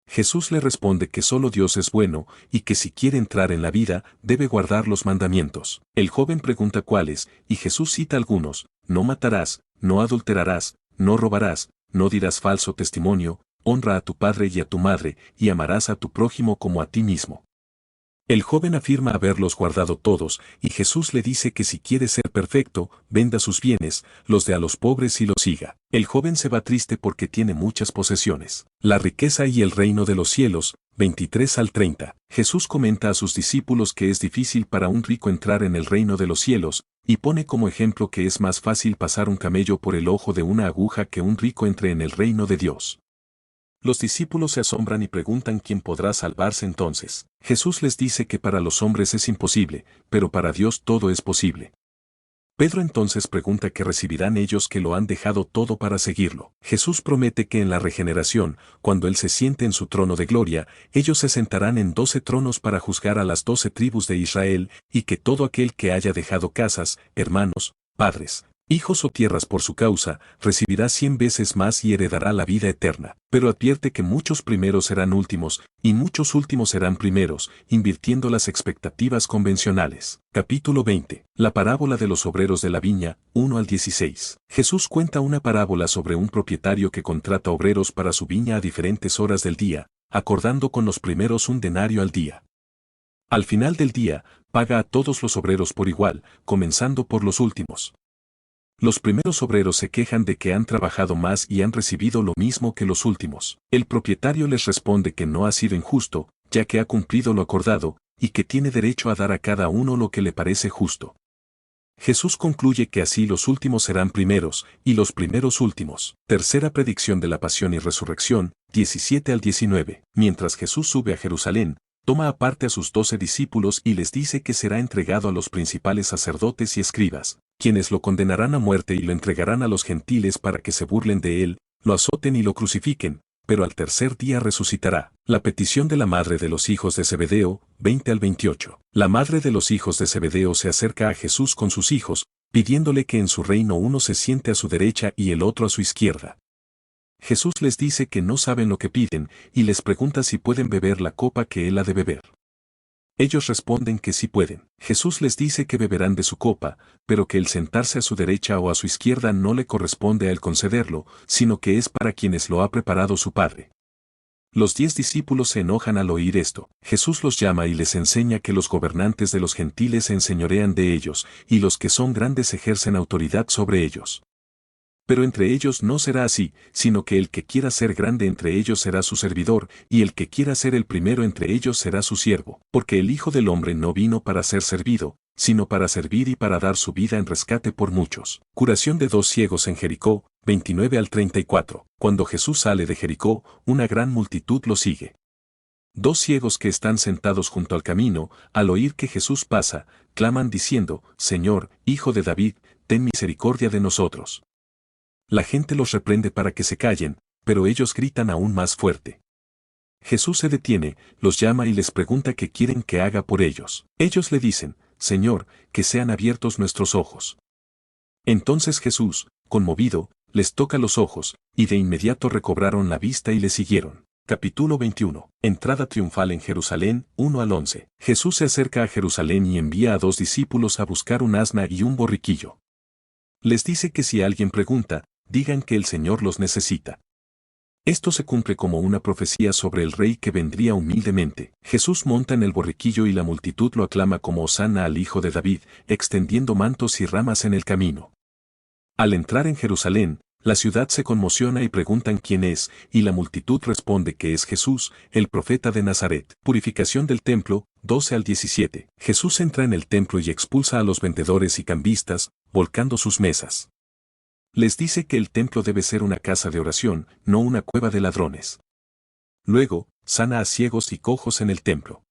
Jesús le responde que solo Dios es bueno, y que si quiere entrar en la vida, debe guardar los mandamientos. El joven pregunta cuáles, y Jesús cita algunos: no matarás, no adulterarás, no robarás, no dirás falso testimonio, honra a tu padre y a tu madre, y amarás a tu prójimo como a ti mismo. El joven afirma haberlos guardado todos, y Jesús le dice que si quiere ser perfecto, venda sus bienes, los dé a los pobres y lo siga. El joven se va triste porque tiene muchas posesiones. La riqueza y el reino de los cielos, 23 al 30. Jesús comenta a sus discípulos que es difícil para un rico entrar en el reino de los cielos, y pone como ejemplo que es más fácil pasar un camello por el ojo de una aguja que un rico entre en el reino de Dios. Los discípulos se asombran y preguntan quién podrá salvarse entonces. Jesús les dice que para los hombres es imposible, pero para Dios todo es posible. Pedro entonces pregunta qué recibirán ellos que lo han dejado todo para seguirlo. Jesús promete que en la regeneración, cuando Él se siente en su trono de gloria, ellos se sentarán en 12 tronos para juzgar a las 12 tribus de Israel, y que todo aquel que haya dejado casas, hermanos, padres, hijos o tierras por su causa, recibirá 100 veces más y heredará la vida eterna. Pero advierte que muchos primeros serán últimos, y muchos últimos serán primeros, invirtiendo las expectativas convencionales. Capítulo 20. La parábola de los obreros de la viña, 1 al 16. Jesús cuenta una parábola sobre un propietario que contrata obreros para su viña a diferentes horas del día, acordando con los primeros un denario al día. Al final del día, paga a todos los obreros por igual, comenzando por los últimos. Los primeros obreros se quejan de que han trabajado más y han recibido lo mismo que los últimos. El propietario les responde que no ha sido injusto, ya que ha cumplido lo acordado, y que tiene derecho a dar a cada uno lo que le parece justo. Jesús concluye que así los últimos serán primeros, y los primeros últimos. Tercera predicción de la pasión y resurrección, 17 al 19. Mientras Jesús sube a Jerusalén, toma aparte a sus 12 discípulos y les dice que será entregado a los principales sacerdotes y escribas, quienes lo condenarán a muerte y lo entregarán a los gentiles para que se burlen de él, lo azoten y lo crucifiquen, pero al tercer día resucitará. La petición de la madre de los hijos de Zebedeo, 20 al 28. La madre de los hijos de Zebedeo se acerca a Jesús con sus hijos, pidiéndole que en su reino uno se siente a su derecha y el otro a su izquierda. Jesús les dice que no saben lo que piden, y les pregunta si pueden beber la copa que él ha de beber. Ellos responden que sí pueden. Jesús les dice que beberán de su copa, pero que el sentarse a su derecha o a su izquierda no le corresponde a él concederlo, sino que es para quienes lo ha preparado su Padre. Los 10 discípulos se enojan al oír esto. Jesús los llama y les enseña que los gobernantes de los gentiles se enseñorean de ellos, y los que son grandes ejercen autoridad sobre ellos. Pero entre ellos no será así, sino que el que quiera ser grande entre ellos será su servidor, y el que quiera ser el primero entre ellos será su siervo, porque el Hijo del Hombre no vino para ser servido, sino para servir y para dar su vida en rescate por muchos. Curación de 2 ciegos en Jericó, 29 al 34. Cuando Jesús sale de Jericó, una gran multitud lo sigue. 2 ciegos que están sentados junto al camino, al oír que Jesús pasa, claman diciendo, Señor, Hijo de David, ten misericordia de nosotros. La gente los reprende para que se callen, pero ellos gritan aún más fuerte. Jesús se detiene, los llama y les pregunta qué quieren que haga por ellos. Ellos le dicen, Señor, que sean abiertos nuestros ojos. Entonces Jesús, conmovido, les toca los ojos, y de inmediato recobraron la vista y le siguieron. Capítulo 21. Entrada triunfal en Jerusalén, 1 al 11. Jesús se acerca a Jerusalén y envía a 2 discípulos a buscar un asna y un borriquillo. Les dice que si alguien pregunta, digan que el Señor los necesita. Esto se cumple como una profecía sobre el rey que vendría humildemente. Jesús monta en el borriquillo y la multitud lo aclama como Hosana al Hijo de David, extendiendo mantos y ramas en el camino. Al entrar en Jerusalén, la ciudad se conmociona y preguntan quién es, y la multitud responde que es Jesús, el profeta de Nazaret. Purificación del templo, 12 al 17. Jesús entra en el templo y expulsa a los vendedores y cambistas, volcando sus mesas. Les dice que el templo debe ser una casa de oración, no una cueva de ladrones. Luego, sana a ciegos y cojos en el templo.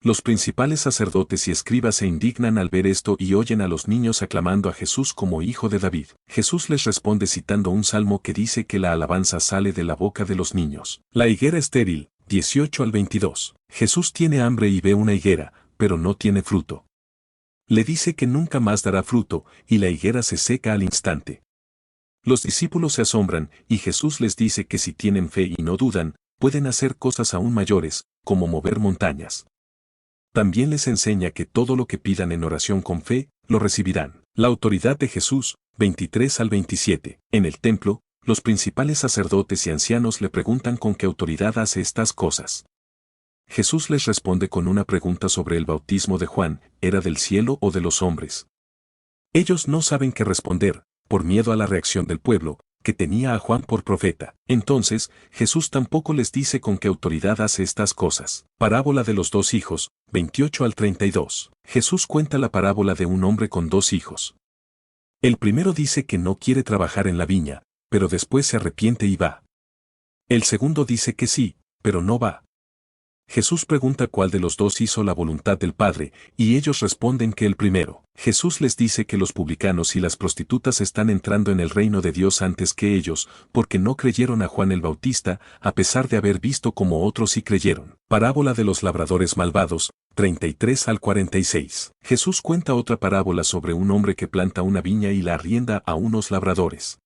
Los principales sacerdotes y escribas se indignan al ver esto y oyen a los niños aclamando a Jesús como Hijo de David. Jesús les responde citando un salmo que dice que la alabanza sale de la boca de los niños. La higuera estéril, 18 al 22. Jesús tiene hambre y ve una higuera, pero no tiene fruto. Le dice que nunca más dará fruto, y la higuera se seca al instante. Los discípulos se asombran, y Jesús les dice que si tienen fe y no dudan, pueden hacer cosas aún mayores, como mover montañas. También les enseña que todo lo que pidan en oración con fe, lo recibirán. La autoridad de Jesús, 23 al 27. En el templo, los principales sacerdotes y ancianos le preguntan con qué autoridad hace estas cosas. Jesús les responde con una pregunta sobre el bautismo de Juan, ¿era del cielo o de los hombres? Ellos no saben qué responder, por miedo a la reacción del pueblo, que tenía a Juan por profeta. Entonces, Jesús tampoco les dice con qué autoridad hace estas cosas. Parábola de los 2 hijos, 28 al 32. Jesús cuenta la parábola de un hombre con 2 hijos. El primero dice que no quiere trabajar en la viña, pero después se arrepiente y va. El segundo dice que sí, pero no va. Jesús pregunta cuál de los 2 hizo la voluntad del Padre, y ellos responden que el primero. Jesús les dice que los publicanos y las prostitutas están entrando en el reino de Dios antes que ellos, porque no creyeron a Juan el Bautista, a pesar de haber visto como otros sí creyeron. Parábola de los labradores malvados, 33 al 46. Jesús cuenta otra parábola sobre un hombre que planta una viña y la arrienda a unos labradores.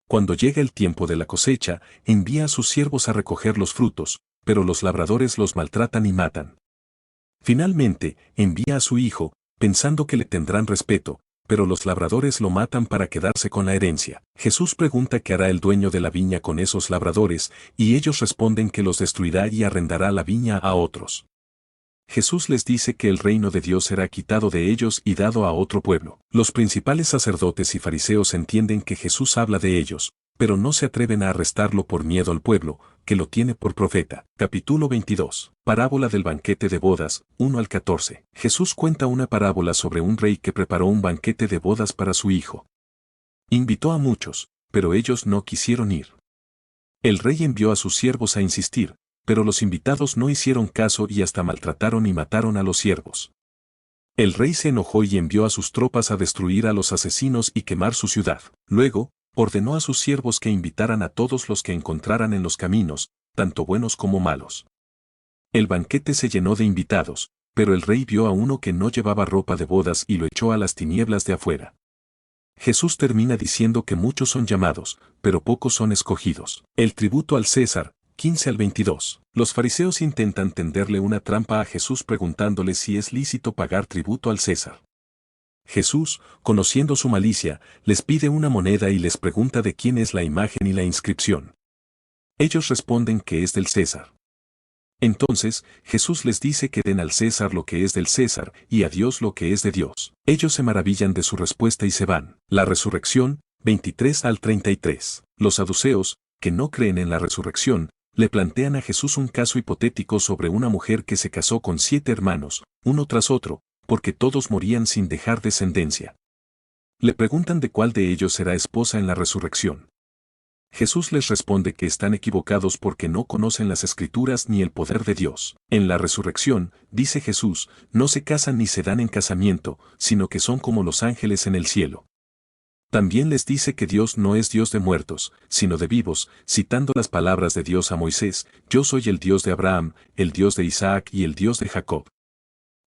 Cuando llega el tiempo de la cosecha, envía a sus siervos a recoger los frutos, pero los labradores los maltratan y matan. Finalmente, envía a su hijo, pensando que le tendrán respeto, pero los labradores lo matan para quedarse con la herencia. Jesús pregunta qué hará el dueño de la viña con esos labradores, y ellos responden que los destruirá y arrendará la viña a otros. Jesús les dice que el reino de Dios será quitado de ellos y dado a otro pueblo. Los principales sacerdotes y fariseos entienden que Jesús habla de ellos, pero no se atreven a arrestarlo por miedo al pueblo, que lo tiene por profeta. Capítulo 22. Parábola del banquete de bodas, 1 al 14. Jesús cuenta una parábola sobre un rey que preparó un banquete de bodas para su hijo. Invitó a muchos, pero ellos no quisieron ir. El rey envió a sus siervos a insistir, pero los invitados no hicieron caso y hasta maltrataron y mataron a los siervos. El rey se enojó y envió a sus tropas a destruir a los asesinos y quemar su ciudad. Luego, Ordenó a sus siervos que invitaran a todos los que encontraran en los caminos, tanto buenos como malos. El banquete se llenó de invitados, pero el rey vio a uno que no llevaba ropa de bodas y lo echó a las tinieblas de afuera. Jesús termina diciendo que muchos son llamados, pero pocos son escogidos. El tributo al César, 15 al 22. Los fariseos intentan tenderle una trampa a Jesús preguntándole si es lícito pagar tributo al César. Jesús, conociendo su malicia, les pide una moneda y les pregunta de quién es la imagen y la inscripción. Ellos responden que es del César. Entonces, Jesús les dice que den al César lo que es del César y a Dios lo que es de Dios. Ellos se maravillan de su respuesta y se van. La resurrección, 23 al 33. Los saduceos, que no creen en la resurrección, le plantean a Jesús un caso hipotético sobre una mujer que se casó con 7 hermanos, uno tras otro, porque todos morían sin dejar descendencia. Le preguntan de cuál de ellos será esposa en la resurrección. Jesús les responde que están equivocados porque no conocen las Escrituras ni el poder de Dios. En la resurrección, dice Jesús, no se casan ni se dan en casamiento, sino que son como los ángeles en el cielo. También les dice que Dios no es Dios de muertos, sino de vivos, citando las palabras de Dios a Moisés: yo soy el Dios de Abraham, el Dios de Isaac y el Dios de Jacob.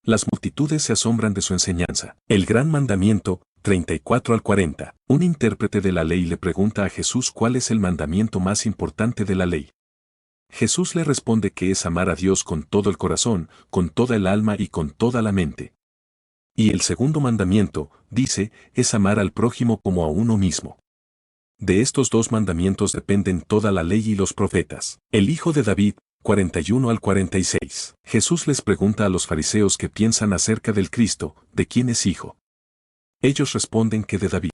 Las multitudes se asombran de su enseñanza. El gran mandamiento, 34 al 40. Un intérprete de la ley le pregunta a Jesús cuál es el mandamiento más importante de la ley. Jesús le responde que es amar a Dios con todo el corazón, con toda el alma y con toda la mente. Y el segundo mandamiento, dice, es amar al prójimo como a uno mismo. De estos dos mandamientos dependen toda la ley y los profetas. El hijo de David, 41 al 46. Jesús les pregunta a los fariseos qué piensan acerca del Cristo, de quién es hijo. Ellos responden que de David.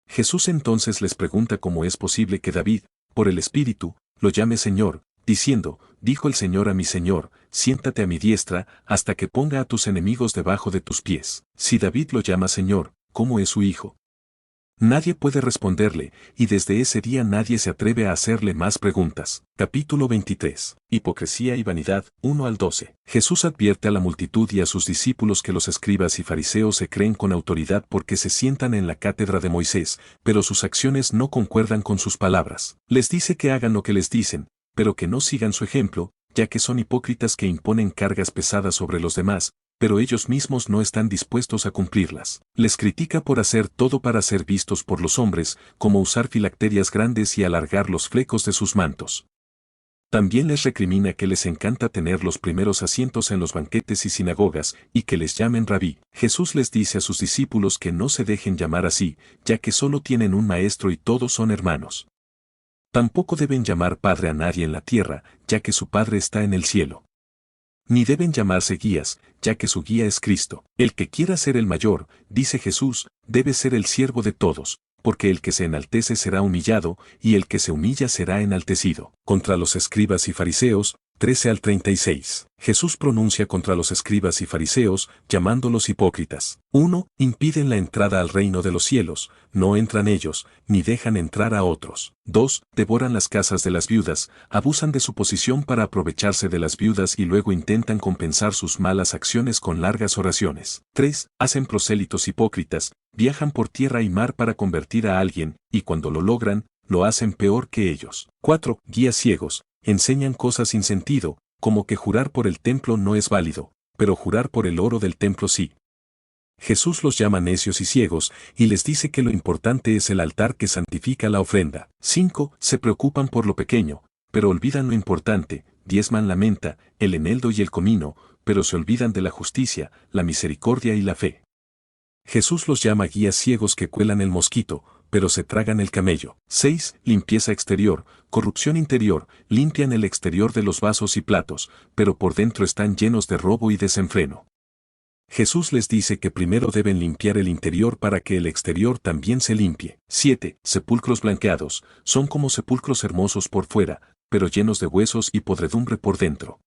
Jesús entonces les pregunta cómo es posible que David, por el Espíritu, lo llame Señor, diciendo: dijo el Señor a mi Señor, siéntate a mi diestra, hasta que ponga a tus enemigos debajo de tus pies. Si David lo llama Señor, ¿cómo es su hijo? Nadie puede responderle, y desde ese día nadie se atreve a hacerle más preguntas. Capítulo 23. Hipocresía y vanidad, 1 al 12. Jesús advierte a la multitud y a sus discípulos que los escribas y fariseos se creen con autoridad porque se sientan en la cátedra de Moisés, pero sus acciones no concuerdan con sus palabras. Les dice que hagan lo que les dicen, pero que no sigan su ejemplo, ya que son hipócritas que imponen cargas pesadas sobre los demás, pero ellos mismos no están dispuestos a cumplirlas. Les critica por hacer todo para ser vistos por los hombres, como usar filacterias grandes y alargar los flecos de sus mantos. También les recrimina que les encanta tener los primeros asientos en los banquetes y sinagogas, y que les llamen rabí. Jesús les dice a sus discípulos que no se dejen llamar así, ya que solo tienen un maestro y todos son hermanos. Tampoco deben llamar padre a nadie en la tierra, ya que su Padre está en el cielo. Ni deben llamarse guías, ya que su guía es Cristo. El que quiera ser el mayor, dice Jesús, debe ser el siervo de todos, porque el que se enaltece será humillado, y el que se humilla será enaltecido. Contra los escribas y fariseos, 13 al 36. Jesús pronuncia contra los escribas y fariseos, llamándolos hipócritas. 1. Impiden la entrada al reino de los cielos, no entran ellos, ni dejan entrar a otros. 2. Devoran las casas de las viudas, abusan de su posición para aprovecharse de las viudas y luego intentan compensar sus malas acciones con largas oraciones. 3. Hacen prosélitos hipócritas, viajan por tierra y mar para convertir a alguien, y cuando lo logran, lo hacen peor que ellos. 4. Guías ciegos, enseñan cosas sin sentido, como que jurar por el templo no es válido, pero jurar por el oro del templo sí. Jesús los llama necios y ciegos, y les dice que lo importante es el altar que santifica la ofrenda. 5. Se preocupan por lo pequeño, pero olvidan lo importante, diezman la menta, el eneldo y el comino, pero se olvidan de la justicia, la misericordia y la fe. Jesús los llama guías ciegos que cuelan el mosquito, pero se tragan el camello. 6. Limpieza exterior, corrupción interior, limpian el exterior de los vasos y platos, pero por dentro están llenos de robo y desenfreno. Jesús les dice que primero deben limpiar el interior para que el exterior también se limpie. 7. Sepulcros blanqueados, son como sepulcros hermosos por fuera, pero llenos de huesos y podredumbre por dentro.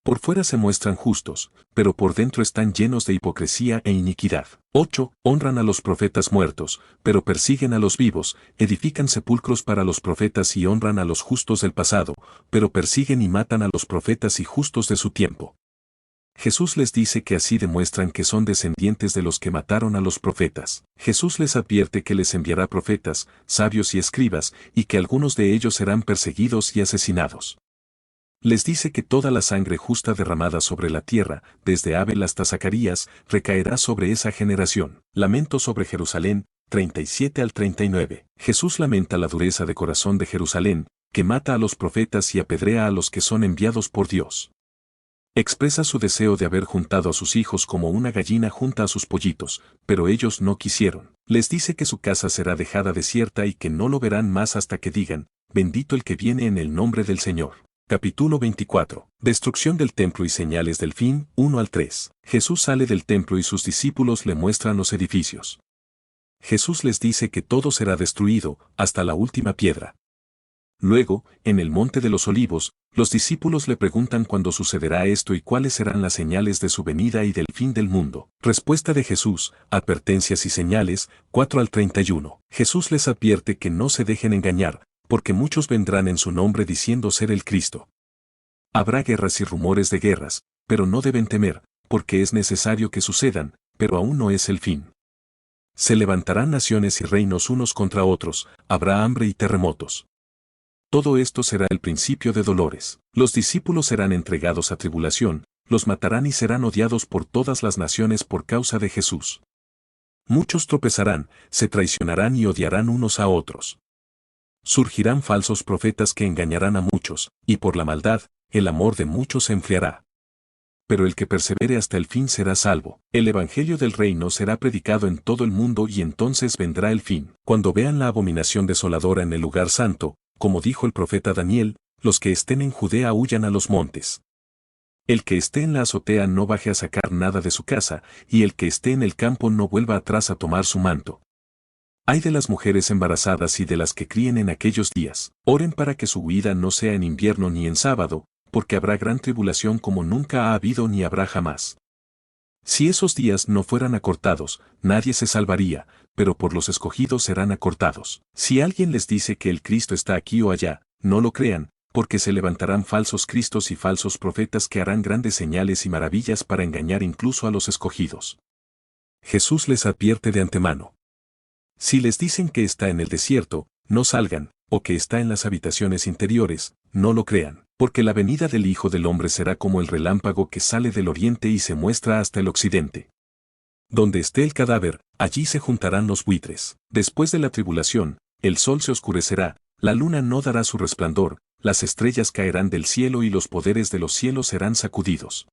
Por fuera se muestran justos, pero por dentro están llenos de hipocresía e iniquidad. 8. Honran a los profetas muertos, pero persiguen a los vivos, edifican sepulcros para los profetas y honran a los justos del pasado, pero persiguen y matan a los profetas y justos de su tiempo. Jesús les dice que así demuestran que son descendientes de los que mataron a los profetas. Jesús les advierte que les enviará profetas, sabios y escribas, y que algunos de ellos serán perseguidos y asesinados. Les dice que toda la sangre justa derramada sobre la tierra, desde Abel hasta Zacarías, recaerá sobre esa generación. Lamento sobre Jerusalén, 37 al 39. Jesús lamenta la dureza de corazón de Jerusalén, que mata a los profetas y apedrea a los que son enviados por Dios. Expresa su deseo de haber juntado a sus hijos como una gallina junta a sus pollitos, pero ellos no quisieron. Les dice que su casa será dejada desierta y que no lo verán más hasta que digan, bendito el que viene en el nombre del Señor. Capítulo 24. Destrucción del templo y señales del fin, 1 al 3. Jesús sale del templo y sus discípulos le muestran los edificios. Jesús les dice que todo será destruido, hasta la última piedra. Luego, en el Monte de los Olivos, los discípulos le preguntan cuándo sucederá esto y cuáles serán las señales de su venida y del fin del mundo. Respuesta de Jesús, advertencias y señales, 4 al 31. Jesús les advierte que no se dejen engañar, porque muchos vendrán en su nombre diciendo ser el Cristo. Habrá guerras y rumores de guerras, pero no deben temer, porque es necesario que sucedan, pero aún no es el fin. Se levantarán naciones y reinos unos contra otros, habrá hambre y terremotos. Todo esto será el principio de dolores. Los discípulos serán entregados a tribulación, los matarán y serán odiados por todas las naciones por causa de Jesús. Muchos tropezarán, se traicionarán y odiarán unos a otros. Surgirán falsos profetas que engañarán a muchos, y por la maldad, el amor de muchos se enfriará. Pero el que persevere hasta el fin será salvo. El evangelio del reino será predicado en todo el mundo y entonces vendrá el fin. Cuando vean la abominación desoladora en el lugar santo, como dijo el profeta Daniel, los que estén en Judea huyan a los montes. El que esté en la azotea no baje a sacar nada de su casa, y el que esté en el campo no vuelva atrás a tomar su manto. Ay de las mujeres embarazadas y de las que críen en aquellos días. Oren para que su huida no sea en invierno ni en sábado, porque habrá gran tribulación como nunca ha habido ni habrá jamás. Si esos días no fueran acortados, nadie se salvaría, pero por los escogidos serán acortados. Si alguien les dice que el Cristo está aquí o allá, no lo crean, porque se levantarán falsos cristos y falsos profetas que harán grandes señales y maravillas para engañar incluso a los escogidos. Jesús les advierte de antemano. Si les dicen que está en el desierto, no salgan, o que está en las habitaciones interiores, no lo crean, porque la venida del Hijo del Hombre será como el relámpago que sale del oriente y se muestra hasta el occidente. Donde esté el cadáver, allí se juntarán los buitres. Después de la tribulación, el sol se oscurecerá, la luna no dará su resplandor, las estrellas caerán del cielo y los poderes de los cielos serán sacudidos.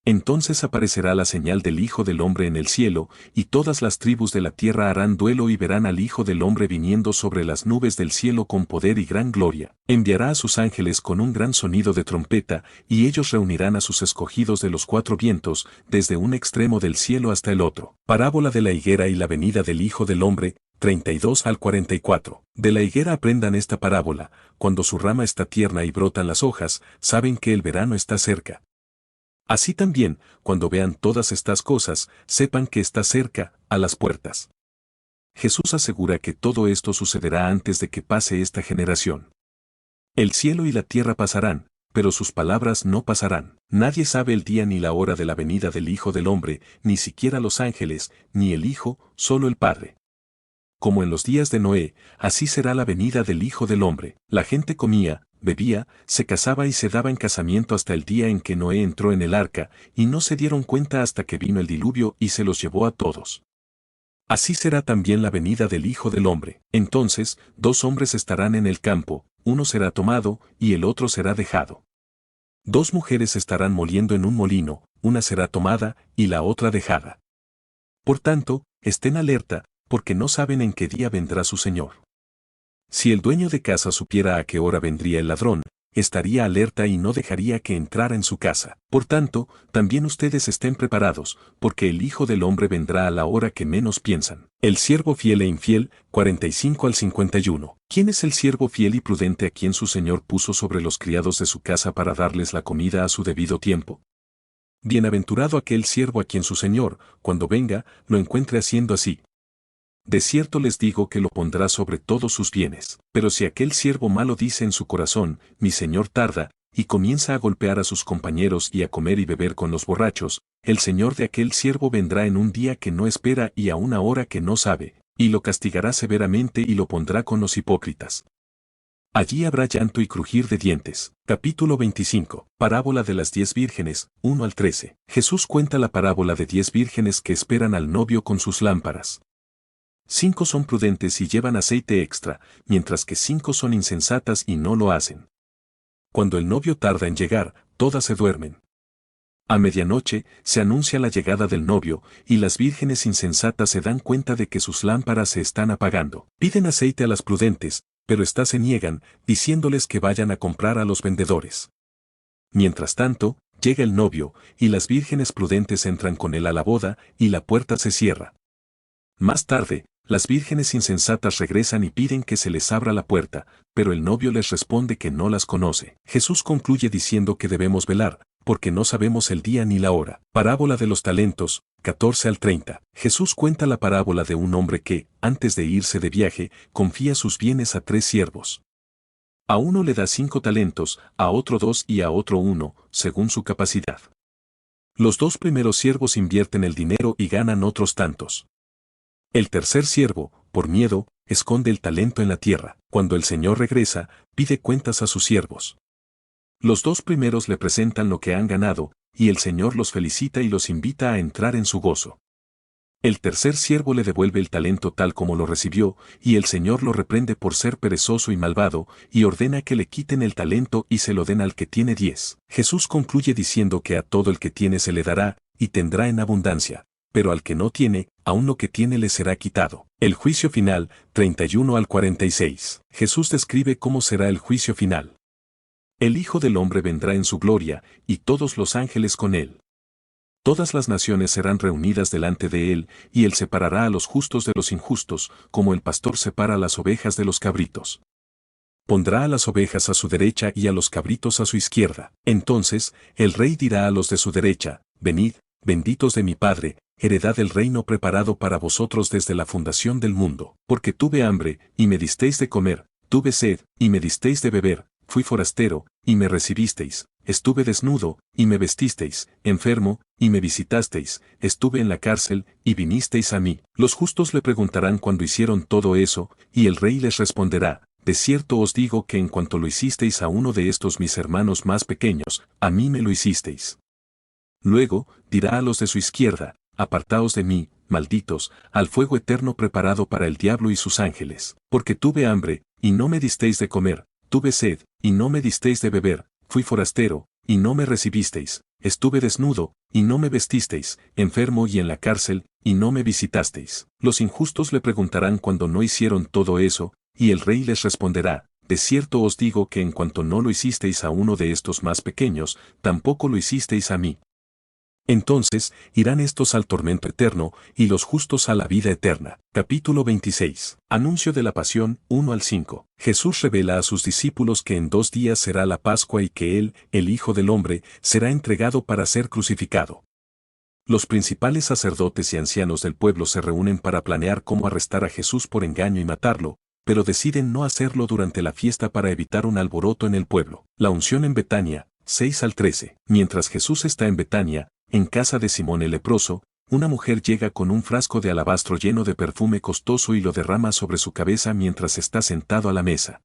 Entonces aparecerá la señal del Hijo del Hombre en el cielo, y todas las tribus de la tierra harán duelo y verán al Hijo del Hombre viniendo sobre las nubes del cielo con poder y gran gloria. Enviará a sus ángeles con un gran sonido de trompeta, y ellos reunirán a sus escogidos de los cuatro vientos, desde un extremo del cielo hasta el otro. Parábola de la higuera y la venida del Hijo del Hombre, 32 al 44. De la higuera aprendan esta parábola: cuando su rama está tierna y brotan las hojas, saben que el verano está cerca. Así también, cuando vean todas estas cosas, sepan que está cerca, a las puertas. Jesús asegura que todo esto sucederá antes de que pase esta generación. El cielo y la tierra pasarán, pero sus palabras no pasarán. Nadie sabe el día ni la hora de la venida del Hijo del Hombre, ni siquiera los ángeles, ni el Hijo, solo el Padre. Como en los días de Noé, así será la venida del Hijo del Hombre. La gente comía, bebía, se casaba y se daba en casamiento hasta el día en que Noé entró en el arca, y no se dieron cuenta hasta que vino el diluvio y se los llevó a todos. Así será también la venida del Hijo del Hombre. Entonces, dos hombres estarán en el campo, uno será tomado, y el otro será dejado. Dos mujeres estarán moliendo en un molino, una será tomada, y la otra dejada. Por tanto, estén alerta, porque no saben en qué día vendrá su Señor. Si el dueño de casa supiera a qué hora vendría el ladrón, estaría alerta y no dejaría que entrara en su casa. Por tanto, también ustedes estén preparados, porque el Hijo del Hombre vendrá a la hora que menos piensan. El siervo fiel e infiel, 45 al 51. ¿Quién es el siervo fiel y prudente a quien su Señor puso sobre los criados de su casa para darles la comida a su debido tiempo? Bienaventurado aquel siervo a quien su Señor, cuando venga, lo encuentre haciendo así. De cierto les digo que lo pondrá sobre todos sus bienes. Pero si aquel siervo malo dice en su corazón, mi señor tarda, y comienza a golpear a sus compañeros y a comer y beber con los borrachos, el señor de aquel siervo vendrá en un día que no espera y a una hora que no sabe, y lo castigará severamente y lo pondrá con los hipócritas. Allí habrá llanto y crujir de dientes. Capítulo 25. Parábola de las 10 vírgenes, 1 al 13. Jesús cuenta la parábola de 10 vírgenes que esperan al novio con sus lámparas. 5 son prudentes y llevan aceite extra, mientras que 5 son insensatas y no lo hacen. Cuando el novio tarda en llegar, todas se duermen. A medianoche, se anuncia la llegada del novio, y las vírgenes insensatas se dan cuenta de que sus lámparas se están apagando. Piden aceite a las prudentes, pero éstas se niegan, diciéndoles que vayan a comprar a los vendedores. Mientras tanto, llega el novio, y las vírgenes prudentes entran con él a la boda, y la puerta se cierra. Más tarde, las vírgenes insensatas regresan y piden que se les abra la puerta, pero el novio les responde que no las conoce. Jesús concluye diciendo que debemos velar, porque no sabemos el día ni la hora. Parábola de los talentos, 14 al 30. Jesús cuenta la parábola de un hombre que, antes de irse de viaje, confía sus bienes a 3 siervos. A uno le da 5 talentos, a otro 2 y a otro 1, según su capacidad. Los 2 primeros siervos invierten el dinero y ganan otros tantos. El tercer siervo, por miedo, esconde el talento en la tierra. Cuando el Señor regresa, pide cuentas a sus siervos. Los 2 primeros le presentan lo que han ganado, y el Señor los felicita y los invita a entrar en su gozo. El tercer siervo le devuelve el talento tal como lo recibió, y el Señor lo reprende por ser perezoso y malvado, y ordena que le quiten el talento y se lo den al que tiene 10. Jesús concluye diciendo que a todo el que tiene se le dará, y tendrá en abundancia, pero al que no tiene, aún lo que tiene le será quitado. El juicio final, 31 al 46. Jesús describe cómo será el juicio final. El Hijo del Hombre vendrá en su gloria, y todos los ángeles con él. Todas las naciones serán reunidas delante de él, y él separará a los justos de los injustos, como el pastor separa las ovejas de los cabritos. Pondrá a las ovejas a su derecha y a los cabritos a su izquierda. Entonces, el rey dirá a los de su derecha, venid, benditos de mi Padre, heredad del reino preparado para vosotros desde la fundación del mundo. Porque tuve hambre, y me disteis de comer, tuve sed, y me disteis de beber, fui forastero, y me recibisteis, estuve desnudo, y me vestisteis, enfermo, y me visitasteis, estuve en la cárcel, y vinisteis a mí. Los justos le preguntarán cuando hicieron todo eso, y el rey les responderá, de cierto os digo que en cuanto lo hicisteis a uno de estos mis hermanos más pequeños, a mí me lo hicisteis. Luego, dirá a los de su izquierda, apartaos de mí, malditos, al fuego eterno preparado para el diablo y sus ángeles, porque tuve hambre, y no me disteis de comer, tuve sed, y no me disteis de beber, fui forastero, y no me recibisteis, estuve desnudo, y no me vestisteis, enfermo y en la cárcel, y no me visitasteis. Los injustos le preguntarán cuando no hicieron todo eso, y el rey les responderá, de cierto os digo que en cuanto no lo hicisteis a uno de estos más pequeños, tampoco lo hicisteis a mí. Entonces, irán estos al tormento eterno, y los justos a la vida eterna. Capítulo 26. Anuncio de la pasión, 1 al 5. Jesús revela a sus discípulos que en 2 días será la Pascua y que Él, el Hijo del Hombre, será entregado para ser crucificado. Los principales sacerdotes y ancianos del pueblo se reúnen para planear cómo arrestar a Jesús por engaño y matarlo, pero deciden no hacerlo durante la fiesta para evitar un alboroto en el pueblo. La unción en Betania, 6 al 13. Mientras Jesús está en Betania, en casa de Simón el leproso, una mujer llega con un frasco de alabastro lleno de perfume costoso y lo derrama sobre su cabeza mientras está sentado a la mesa.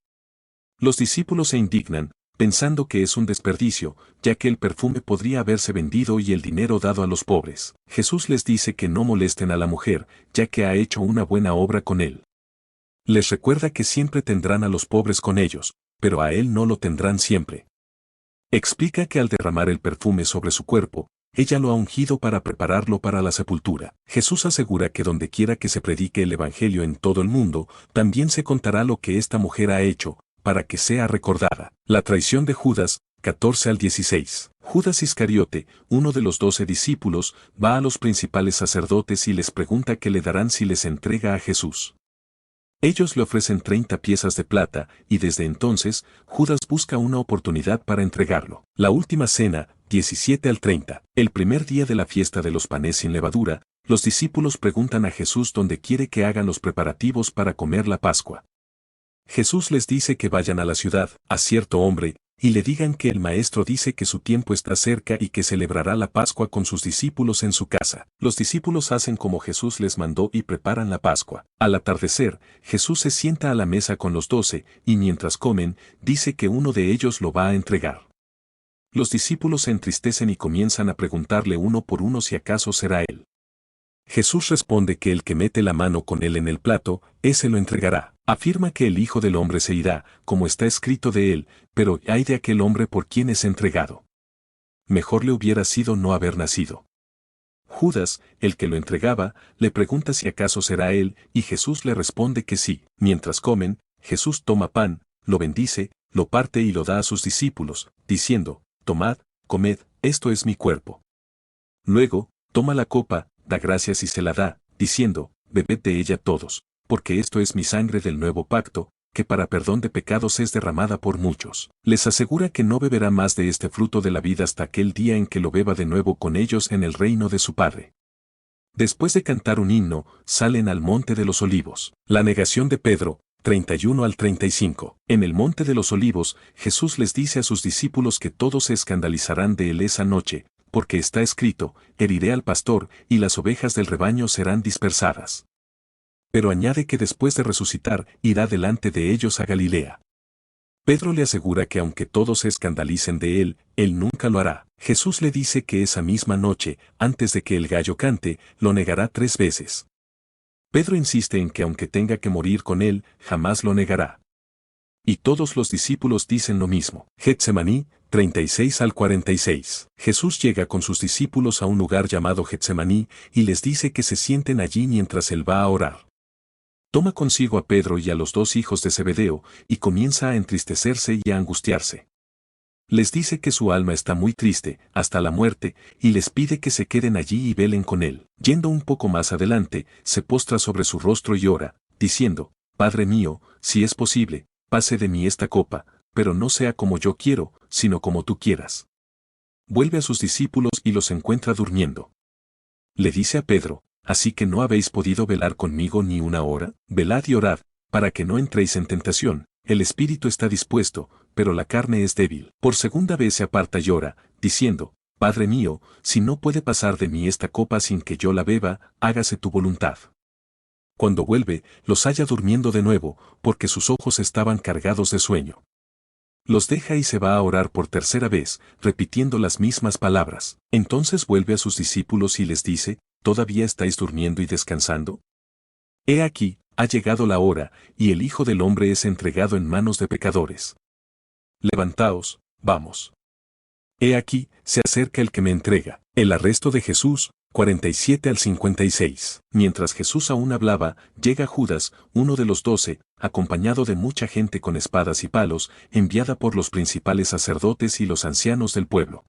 Los discípulos se indignan, pensando que es un desperdicio, ya que el perfume podría haberse vendido y el dinero dado a los pobres. Jesús les dice que no molesten a la mujer, ya que ha hecho una buena obra con él. Les recuerda que siempre tendrán a los pobres con ellos, pero a él no lo tendrán siempre. Explica que al derramar el perfume sobre su cuerpo, ella lo ha ungido para prepararlo para la sepultura. Jesús asegura que donde quiera que se predique el Evangelio en todo el mundo, también se contará lo que esta mujer ha hecho, para que sea recordada. La traición de Judas, 14 al 16. Judas Iscariote, uno de los 12 discípulos, va a los principales sacerdotes y les pregunta qué le darán si les entrega a Jesús. Ellos le ofrecen 30 piezas de plata, y desde entonces, Judas busca una oportunidad para entregarlo. La última cena, 17 al 30. El primer día de la fiesta de los panes sin levadura, los discípulos preguntan a Jesús dónde quiere que hagan los preparativos para comer la Pascua. Jesús les dice que vayan a la ciudad, a cierto hombre, y le digan que el Maestro dice que su tiempo está cerca y que celebrará la Pascua con sus discípulos en su casa. Los discípulos hacen como Jesús les mandó y preparan la Pascua. Al atardecer, Jesús se sienta a la mesa con los 12, y mientras comen, dice que uno de ellos lo va a entregar. Los discípulos se entristecen y comienzan a preguntarle uno por uno si acaso será él. Jesús responde que el que mete la mano con él en el plato, ese lo entregará. Afirma que el Hijo del Hombre se irá, como está escrito de él, pero ay de aquel hombre por quien es entregado. Mejor le hubiera sido no haber nacido. Judas, el que lo entregaba, le pregunta si acaso será él, y Jesús le responde que sí. Mientras comen, Jesús toma pan, lo bendice, lo parte y lo da a sus discípulos, diciendo, tomad, comed, esto es mi cuerpo. Luego, toma la copa, da gracias y se la da, diciendo, bebed de ella todos, porque esto es mi sangre del nuevo pacto, que para perdón de pecados es derramada por muchos. Les asegura que no beberá más de este fruto de la vida hasta aquel día en que lo beba de nuevo con ellos en el reino de su Padre. Después de cantar un himno, salen al Monte de los Olivos. La negación de Pedro, 31 al 35. En el Monte de los Olivos, Jesús les dice a sus discípulos que todos se escandalizarán de él esa noche, porque está escrito, heriré al pastor, y las ovejas del rebaño serán dispersadas. Pero añade que después de resucitar, irá delante de ellos a Galilea. Pedro le asegura que aunque todos se escandalicen de él, él nunca lo hará. Jesús le dice que esa misma noche, antes de que el gallo cante, lo negará 3 veces. Pedro insiste en que aunque tenga que morir con él, jamás lo negará. Y todos los discípulos dicen lo mismo. Getsemaní, 36 al 46. Jesús llega con sus discípulos a un lugar llamado Getsemaní y les dice que se sienten allí mientras él va a orar. Toma consigo a Pedro y a los 2 hijos de Zebedeo y comienza a entristecerse y a angustiarse. Les dice que su alma está muy triste, hasta la muerte, y les pide que se queden allí y velen con él. Yendo un poco más adelante, se postra sobre su rostro y ora, diciendo, Padre mío, si es posible, pase de mí esta copa, pero no sea como yo quiero, sino como tú quieras. Vuelve a sus discípulos y los encuentra durmiendo. Le dice a Pedro, ¿así que no habéis podido velar conmigo ni una hora? Velad y orad, para que no entréis en tentación. El espíritu está dispuesto, pero la carne es débil. Por segunda vez se aparta y ora, diciendo, Padre mío, si no puede pasar de mí esta copa sin que yo la beba, hágase tu voluntad. Cuando vuelve, los halla durmiendo de nuevo, porque sus ojos estaban cargados de sueño. Los deja y se va a orar por tercera vez, repitiendo las mismas palabras. Entonces vuelve a sus discípulos y les dice, ¿todavía estáis durmiendo y descansando? He aquí, ha llegado la hora, y el Hijo del Hombre es entregado en manos de pecadores. Levantaos, vamos. He aquí, se acerca el que me entrega. El arresto de Jesús, 47 al 56. Mientras Jesús aún hablaba, llega Judas, uno de los 12, acompañado de mucha gente con espadas y palos, enviada por los principales sacerdotes y los ancianos del pueblo.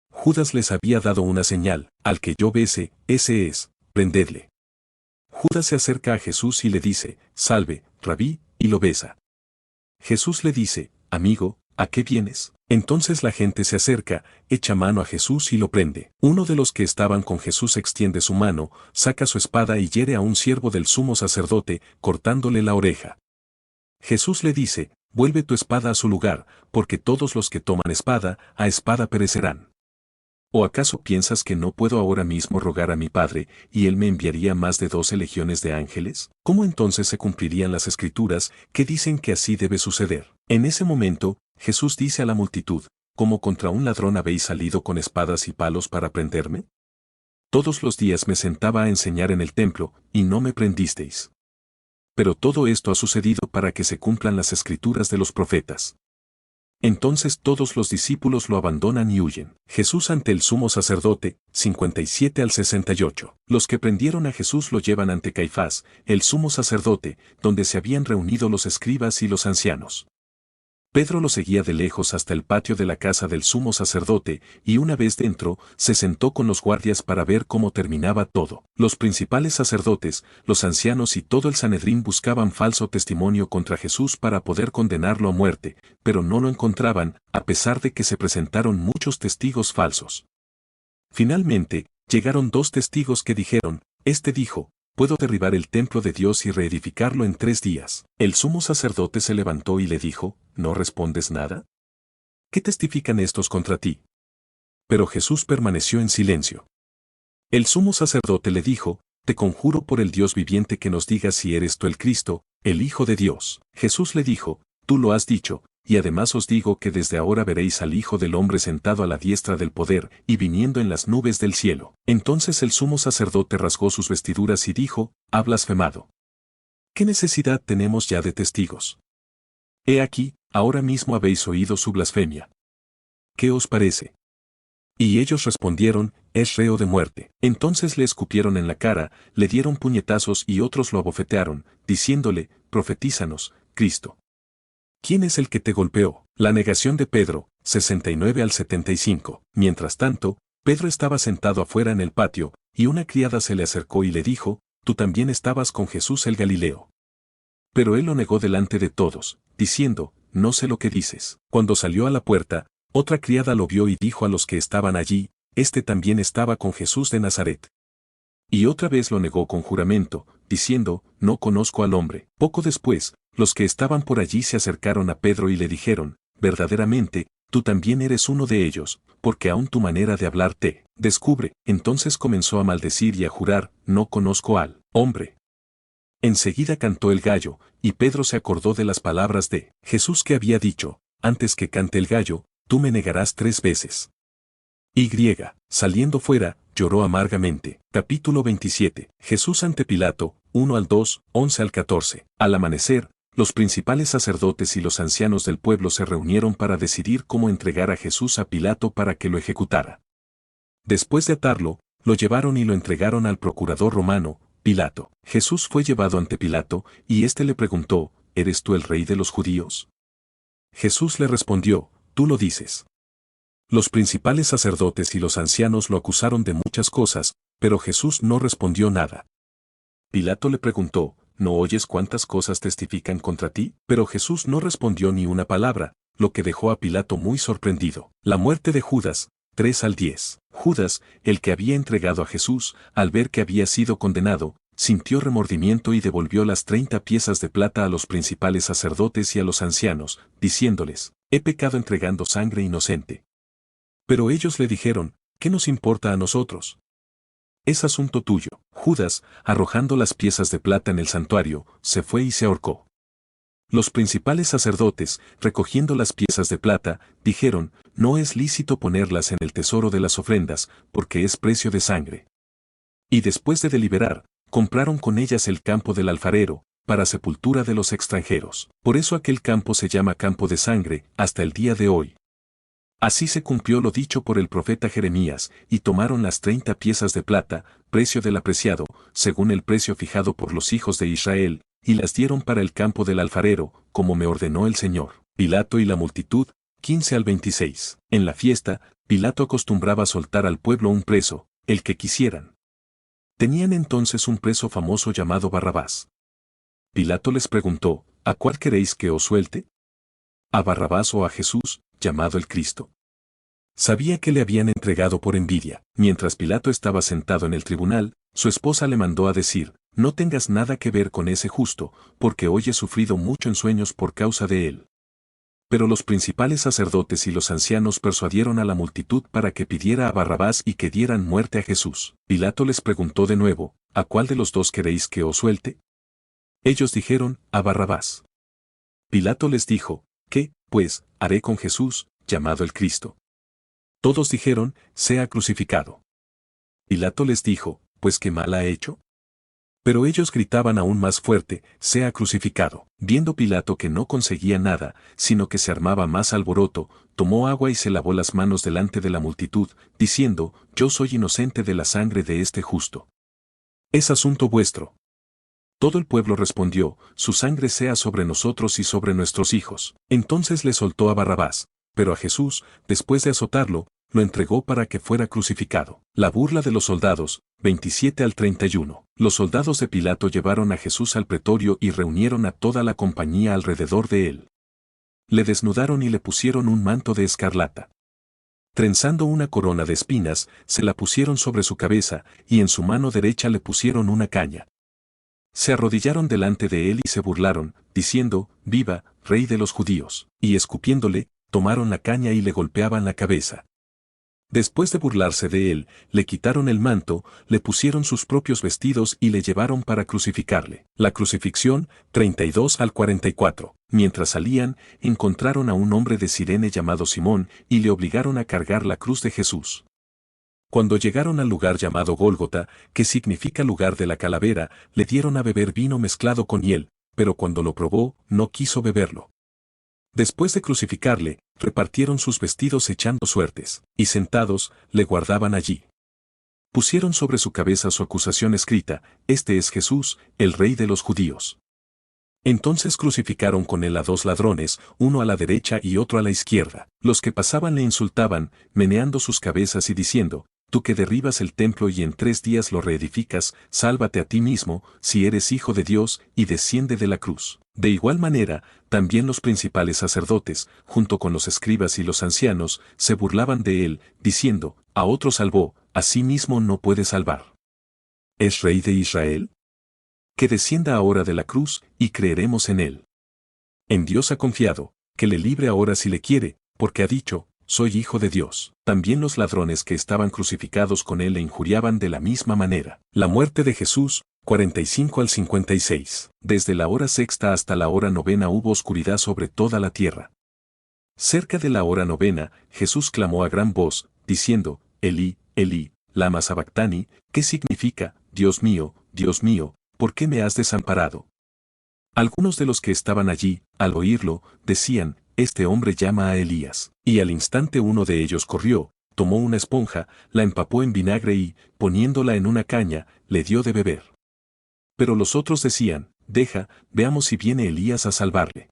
Judas les había dado una señal, al que yo bese, ese es, prendedle. Judas se acerca a Jesús y le dice, Salve, Rabí, y lo besa. Jesús le dice, Amigo, ¿a qué vienes? Entonces la gente se acerca, echa mano a Jesús y lo prende. Uno de los que estaban con Jesús extiende su mano, saca su espada y hiere a un siervo del sumo sacerdote, cortándole la oreja. Jesús le dice, Vuelve tu espada a su lugar, porque todos los que toman espada, a espada perecerán. ¿O acaso piensas que no puedo ahora mismo rogar a mi Padre, y Él me enviaría más de 12 legiones de ángeles? ¿Cómo entonces se cumplirían las Escrituras, que dicen que así debe suceder? En ese momento, Jesús dice a la multitud, ¿cómo contra un ladrón habéis salido con espadas y palos para prenderme? Todos los días me sentaba a enseñar en el templo, y no me prendisteis. Pero todo esto ha sucedido para que se cumplan las Escrituras de los profetas. Entonces todos los discípulos lo abandonan y huyen. Jesús ante el sumo sacerdote, 57 al 68. Los que prendieron a Jesús lo llevan ante Caifás, el sumo sacerdote, donde se habían reunido los escribas y los ancianos. Pedro lo seguía de lejos hasta el patio de la casa del sumo sacerdote, y una vez dentro, se sentó con los guardias para ver cómo terminaba todo. Los principales sacerdotes, los ancianos y todo el Sanedrín buscaban falso testimonio contra Jesús para poder condenarlo a muerte, pero no lo encontraban, a pesar de que se presentaron muchos testigos falsos. Finalmente, llegaron 2 testigos que dijeron, este dijo, puedo derribar el templo de Dios y reedificarlo en 3 días. El sumo sacerdote se levantó y le dijo, ¿no respondes nada? ¿Qué testifican estos contra ti? Pero Jesús permaneció en silencio. El sumo sacerdote le dijo, te conjuro por el Dios viviente que nos digas si eres tú el Cristo, el Hijo de Dios. Jesús le dijo, tú lo has dicho, y además os digo que desde ahora veréis al Hijo del Hombre sentado a la diestra del poder y viniendo en las nubes del cielo. Entonces el sumo sacerdote rasgó sus vestiduras y dijo, ha blasfemado. ¿Qué necesidad tenemos ya de testigos? He aquí, ahora mismo habéis oído su blasfemia. ¿Qué os parece? Y ellos respondieron, es reo de muerte. Entonces le escupieron en la cara, le dieron puñetazos y otros lo abofetearon, diciéndole, profetízanos, Cristo. ¿Quién es el que te golpeó? La negación de Pedro, 69 al 75. Mientras tanto, Pedro estaba sentado afuera en el patio, y una criada se le acercó y le dijo, tú también estabas con Jesús el Galileo. Pero él lo negó delante de todos, diciendo, no sé lo que dices. Cuando salió a la puerta, otra criada lo vio y dijo a los que estaban allí, este también estaba con Jesús de Nazaret. Y otra vez lo negó con juramento, diciendo, no conozco al hombre. Poco después, los que estaban por allí se acercaron a Pedro y le dijeron, verdaderamente, tú también eres uno de ellos, porque aún tu manera de hablar te descubre. Entonces comenzó a maldecir y a jurar, no conozco al hombre. Enseguida cantó el gallo, y Pedro se acordó de las palabras de Jesús que había dicho, antes que cante el gallo, tú me negarás 3 veces. Y, saliendo fuera, lloró amargamente. Capítulo 27. Jesús ante Pilato, 1 al 2, 11 al 14. Al amanecer, los principales sacerdotes y los ancianos del pueblo se reunieron para decidir cómo entregar a Jesús a Pilato para que lo ejecutara. Después de atarlo, lo llevaron y lo entregaron al procurador romano, Pilato. Jesús fue llevado ante Pilato, y éste le preguntó, ¿eres tú el rey de los judíos? Jesús le respondió, tú lo dices. Los principales sacerdotes y los ancianos lo acusaron de muchas cosas, pero Jesús no respondió nada. Pilato le preguntó, ¿no oyes cuántas cosas testifican contra ti? Pero Jesús no respondió ni una palabra, lo que dejó a Pilato muy sorprendido. La muerte de Judas, 3 al 10. Judas, el que había entregado a Jesús, al ver que había sido condenado, sintió remordimiento y devolvió las 30 piezas de plata a los principales sacerdotes y a los ancianos, diciéndoles, he pecado entregando sangre inocente. Pero ellos le dijeron, ¿qué nos importa a nosotros? Es asunto tuyo. Judas, arrojando las piezas de plata en el santuario, se fue y se ahorcó. Los principales sacerdotes, recogiendo las piezas de plata, dijeron, no es lícito ponerlas en el tesoro de las ofrendas, porque es precio de sangre. Y después de deliberar, compraron con ellas el campo del alfarero, para sepultura de los extranjeros. Por eso aquel campo se llama campo de sangre, hasta el día de hoy. Así se cumplió lo dicho por el profeta Jeremías, y tomaron las 30 piezas de plata, precio del apreciado, según el precio fijado por los hijos de Israel, y las dieron para el campo del alfarero, como me ordenó el Señor. Pilato y la multitud, 15 al 26. En la fiesta, Pilato acostumbraba soltar al pueblo un preso, el que quisieran. Tenían entonces un preso famoso llamado Barrabás. Pilato les preguntó, ¿a cuál queréis que os suelte? ¿A Barrabás o a Jesús, llamado el Cristo? Sabía que le habían entregado por envidia. Mientras Pilato estaba sentado en el tribunal, su esposa le mandó a decir, no tengas nada que ver con ese justo, porque hoy he sufrido mucho en sueños por causa de él. Pero los principales sacerdotes y los ancianos persuadieron a la multitud para que pidiera a Barrabás y que dieran muerte a Jesús. Pilato les preguntó de nuevo, ¿a cuál de los dos queréis que os suelte? Ellos dijeron, a Barrabás. Pilato les dijo, ¿qué, pues, haré con Jesús, llamado el Cristo? Todos dijeron, sea crucificado. Pilato les dijo, pues qué mal ha hecho. Pero ellos gritaban aún más fuerte, sea crucificado. Viendo Pilato que no conseguía nada, sino que se armaba más alboroto, tomó agua y se lavó las manos delante de la multitud, diciendo, yo soy inocente de la sangre de este justo. Es asunto vuestro. Todo el pueblo respondió, su sangre sea sobre nosotros y sobre nuestros hijos. Entonces le soltó a Barrabás, pero a Jesús, después de azotarlo, lo entregó para que fuera crucificado. La burla de los soldados, 27 al 31. Los soldados de Pilato llevaron a Jesús al pretorio y reunieron a toda la compañía alrededor de él. Le desnudaron y le pusieron un manto de escarlata. Trenzando una corona de espinas, se la pusieron sobre su cabeza, y en su mano derecha le pusieron una caña. Se arrodillaron delante de él y se burlaron, diciendo, «Viva, Rey de los judíos», y escupiéndole, tomaron la caña y le golpeaban la cabeza. Después de burlarse de él, le quitaron el manto, le pusieron sus propios vestidos y le llevaron para crucificarle. La crucifixión, 32 al 44. Mientras salían, encontraron a un hombre de Cirene llamado Simón y le obligaron a cargar la cruz de Jesús. Cuando llegaron al lugar llamado Gólgota, que significa lugar de la calavera, le dieron a beber vino mezclado con hiel, pero cuando lo probó, no quiso beberlo. Después de crucificarle, repartieron sus vestidos echando suertes, y sentados, le guardaban allí. Pusieron sobre su cabeza su acusación escrita: Este es Jesús, el Rey de los Judíos. Entonces crucificaron con él a 2 ladrones, uno a la derecha y otro a la izquierda. Los que pasaban le insultaban, meneando sus cabezas y diciendo: Tú que derribas el templo y en 3 días lo reedificas, sálvate a ti mismo, si eres hijo de Dios, y desciende de la cruz. De igual manera, también los principales sacerdotes, junto con los escribas y los ancianos, se burlaban de él, diciendo: A otro salvó, a sí mismo no puede salvar. ¿Es Rey de Israel? Que descienda ahora de la cruz, y creeremos en él. En Dios ha confiado, que le libre ahora si le quiere, porque ha dicho: Soy hijo de Dios. También los ladrones que estaban crucificados con él le injuriaban de la misma manera. La muerte de Jesús, 45 al 56. Desde la hora sexta hasta la hora novena hubo oscuridad sobre toda la tierra. Cerca de la hora novena, Jesús clamó a gran voz, diciendo: Elí, Elí, lama sabactani, que significa: Dios mío, ¿por qué me has desamparado? Algunos de los que estaban allí, al oírlo, decían: Este hombre llama a Elías. Y al instante uno de ellos corrió, tomó una esponja, la empapó en vinagre y, poniéndola en una caña, le dio de beber. Pero los otros decían: Deja, veamos si viene Elías a salvarle.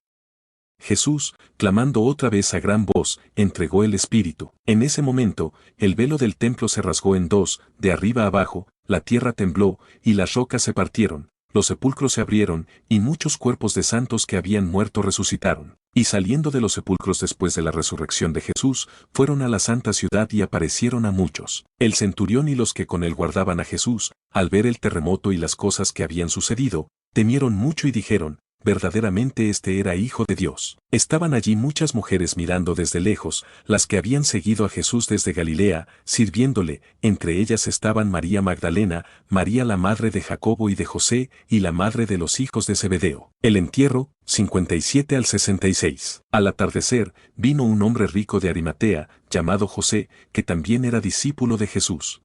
Jesús, clamando otra vez a gran voz, entregó el Espíritu. En ese momento, el velo del templo se rasgó en 2, de arriba abajo, la tierra tembló, y las rocas se partieron, los sepulcros se abrieron, y muchos cuerpos de santos que habían muerto resucitaron. Y saliendo de los sepulcros después de la resurrección de Jesús, fueron a la santa ciudad y aparecieron a muchos. El centurión y los que con él guardaban a Jesús, al ver el terremoto y las cosas que habían sucedido, temieron mucho y dijeron: Verdaderamente este era Hijo de Dios. Estaban allí muchas mujeres mirando desde lejos, las que habían seguido a Jesús desde Galilea, sirviéndole. Entre ellas estaban María Magdalena, María la madre de Jacobo y de José, y la madre de los hijos de Zebedeo. El entierro, 57 al 66. Al atardecer, vino un hombre rico de Arimatea, llamado José, que también era discípulo de Jesús.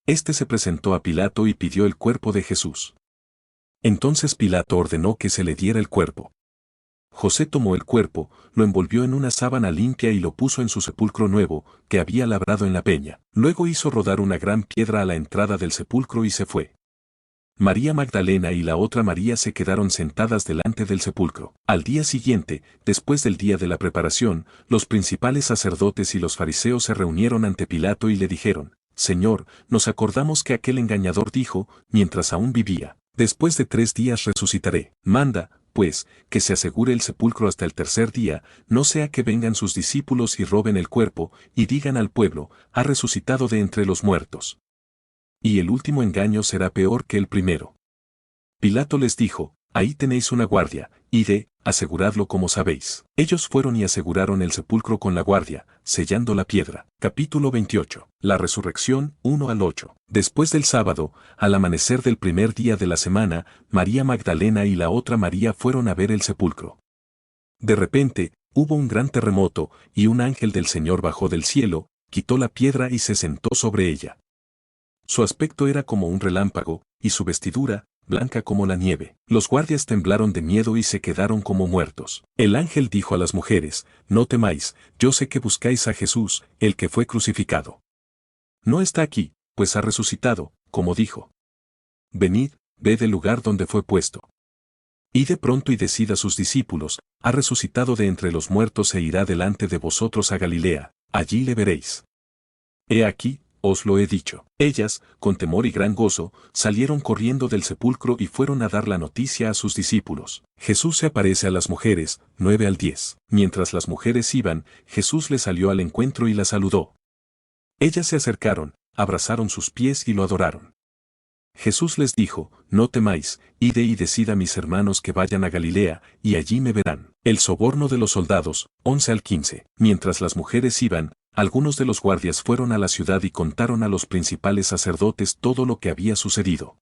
Este se presentó a Pilato y pidió el cuerpo de Jesús. Entonces Pilato ordenó que se le diera el cuerpo. José tomó el cuerpo, lo envolvió en una sábana limpia y lo puso en su sepulcro nuevo, que había labrado en la peña. Luego hizo rodar una gran piedra a la entrada del sepulcro y se fue. María Magdalena y la otra María se quedaron sentadas delante del sepulcro. Al día siguiente, después del día de la preparación, los principales sacerdotes y los fariseos se reunieron ante Pilato y le dijeron: Señor, nos acordamos que aquel engañador dijo, mientras aún vivía: Después de 3 días resucitaré. Manda, pues, que se asegure el sepulcro hasta el tercer día, no sea que vengan sus discípulos y roben el cuerpo, y digan al pueblo: Ha resucitado de entre los muertos. Y el último engaño será peor que el primero. Pilato les dijo: Ahí tenéis una guardia, id, aseguradlo como sabéis. Ellos fueron y aseguraron el sepulcro con la guardia, sellando la piedra. Capítulo 28. La resurrección, 1 al 8. Después del sábado, al amanecer del primer día de la semana, María Magdalena y la otra María fueron a ver el sepulcro. De repente, hubo un gran terremoto, y un ángel del Señor bajó del cielo, quitó la piedra y se sentó sobre ella. Su aspecto era como un relámpago, y su vestidura, blanca como la nieve. Los guardias temblaron de miedo y se quedaron como muertos. El ángel dijo a las mujeres: No temáis, yo sé que buscáis a Jesús, el que fue crucificado. No está aquí, pues ha resucitado, como dijo. Venid, ved el lugar donde fue puesto. Id de pronto y decid a sus discípulos: Ha resucitado de entre los muertos e irá delante de vosotros a Galilea, allí le veréis. He aquí, os lo he dicho. Ellas, con temor y gran gozo, salieron corriendo del sepulcro y fueron a dar la noticia a sus discípulos. Jesús se aparece a las mujeres, 9 al 10. Mientras las mujeres iban, Jesús les salió al encuentro y las saludó. Ellas se acercaron, abrazaron sus pies y lo adoraron. Jesús les dijo: No temáis, id y decid a mis hermanos que vayan a Galilea, y allí me verán. El soborno de los soldados, 11 al 15. Mientras las mujeres iban, algunos de los guardias fueron a la ciudad y contaron a los principales sacerdotes todo lo que había sucedido.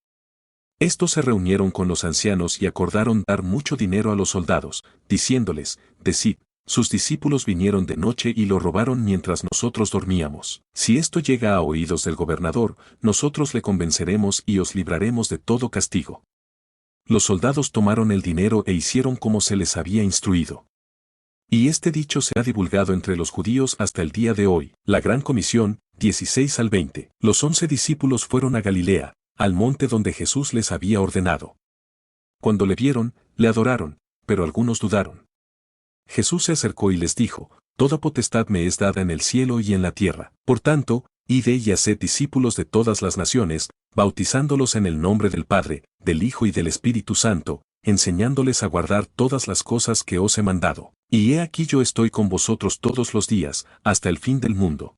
Estos se reunieron con los ancianos y acordaron dar mucho dinero a los soldados, diciéndoles, decid, sus discípulos vinieron de noche y lo robaron mientras nosotros dormíamos. Si esto llega a oídos del gobernador, nosotros le convenceremos y os libraremos de todo castigo. Los soldados tomaron el dinero e hicieron como se les había instruido. Y este dicho se ha divulgado entre los judíos hasta el día de hoy. La Gran Comisión, 16 al 20. Los 11 discípulos fueron a Galilea, al monte donde Jesús les había ordenado. Cuando le vieron, le adoraron, pero algunos dudaron. Jesús se acercó y les dijo, toda potestad me es dada en el cielo y en la tierra. Por tanto, id y haced discípulos de todas las naciones, bautizándolos en el nombre del Padre, del Hijo y del Espíritu Santo, enseñándoles a guardar todas las cosas que os he mandado. Y he aquí yo estoy con vosotros todos los días, hasta el fin del mundo.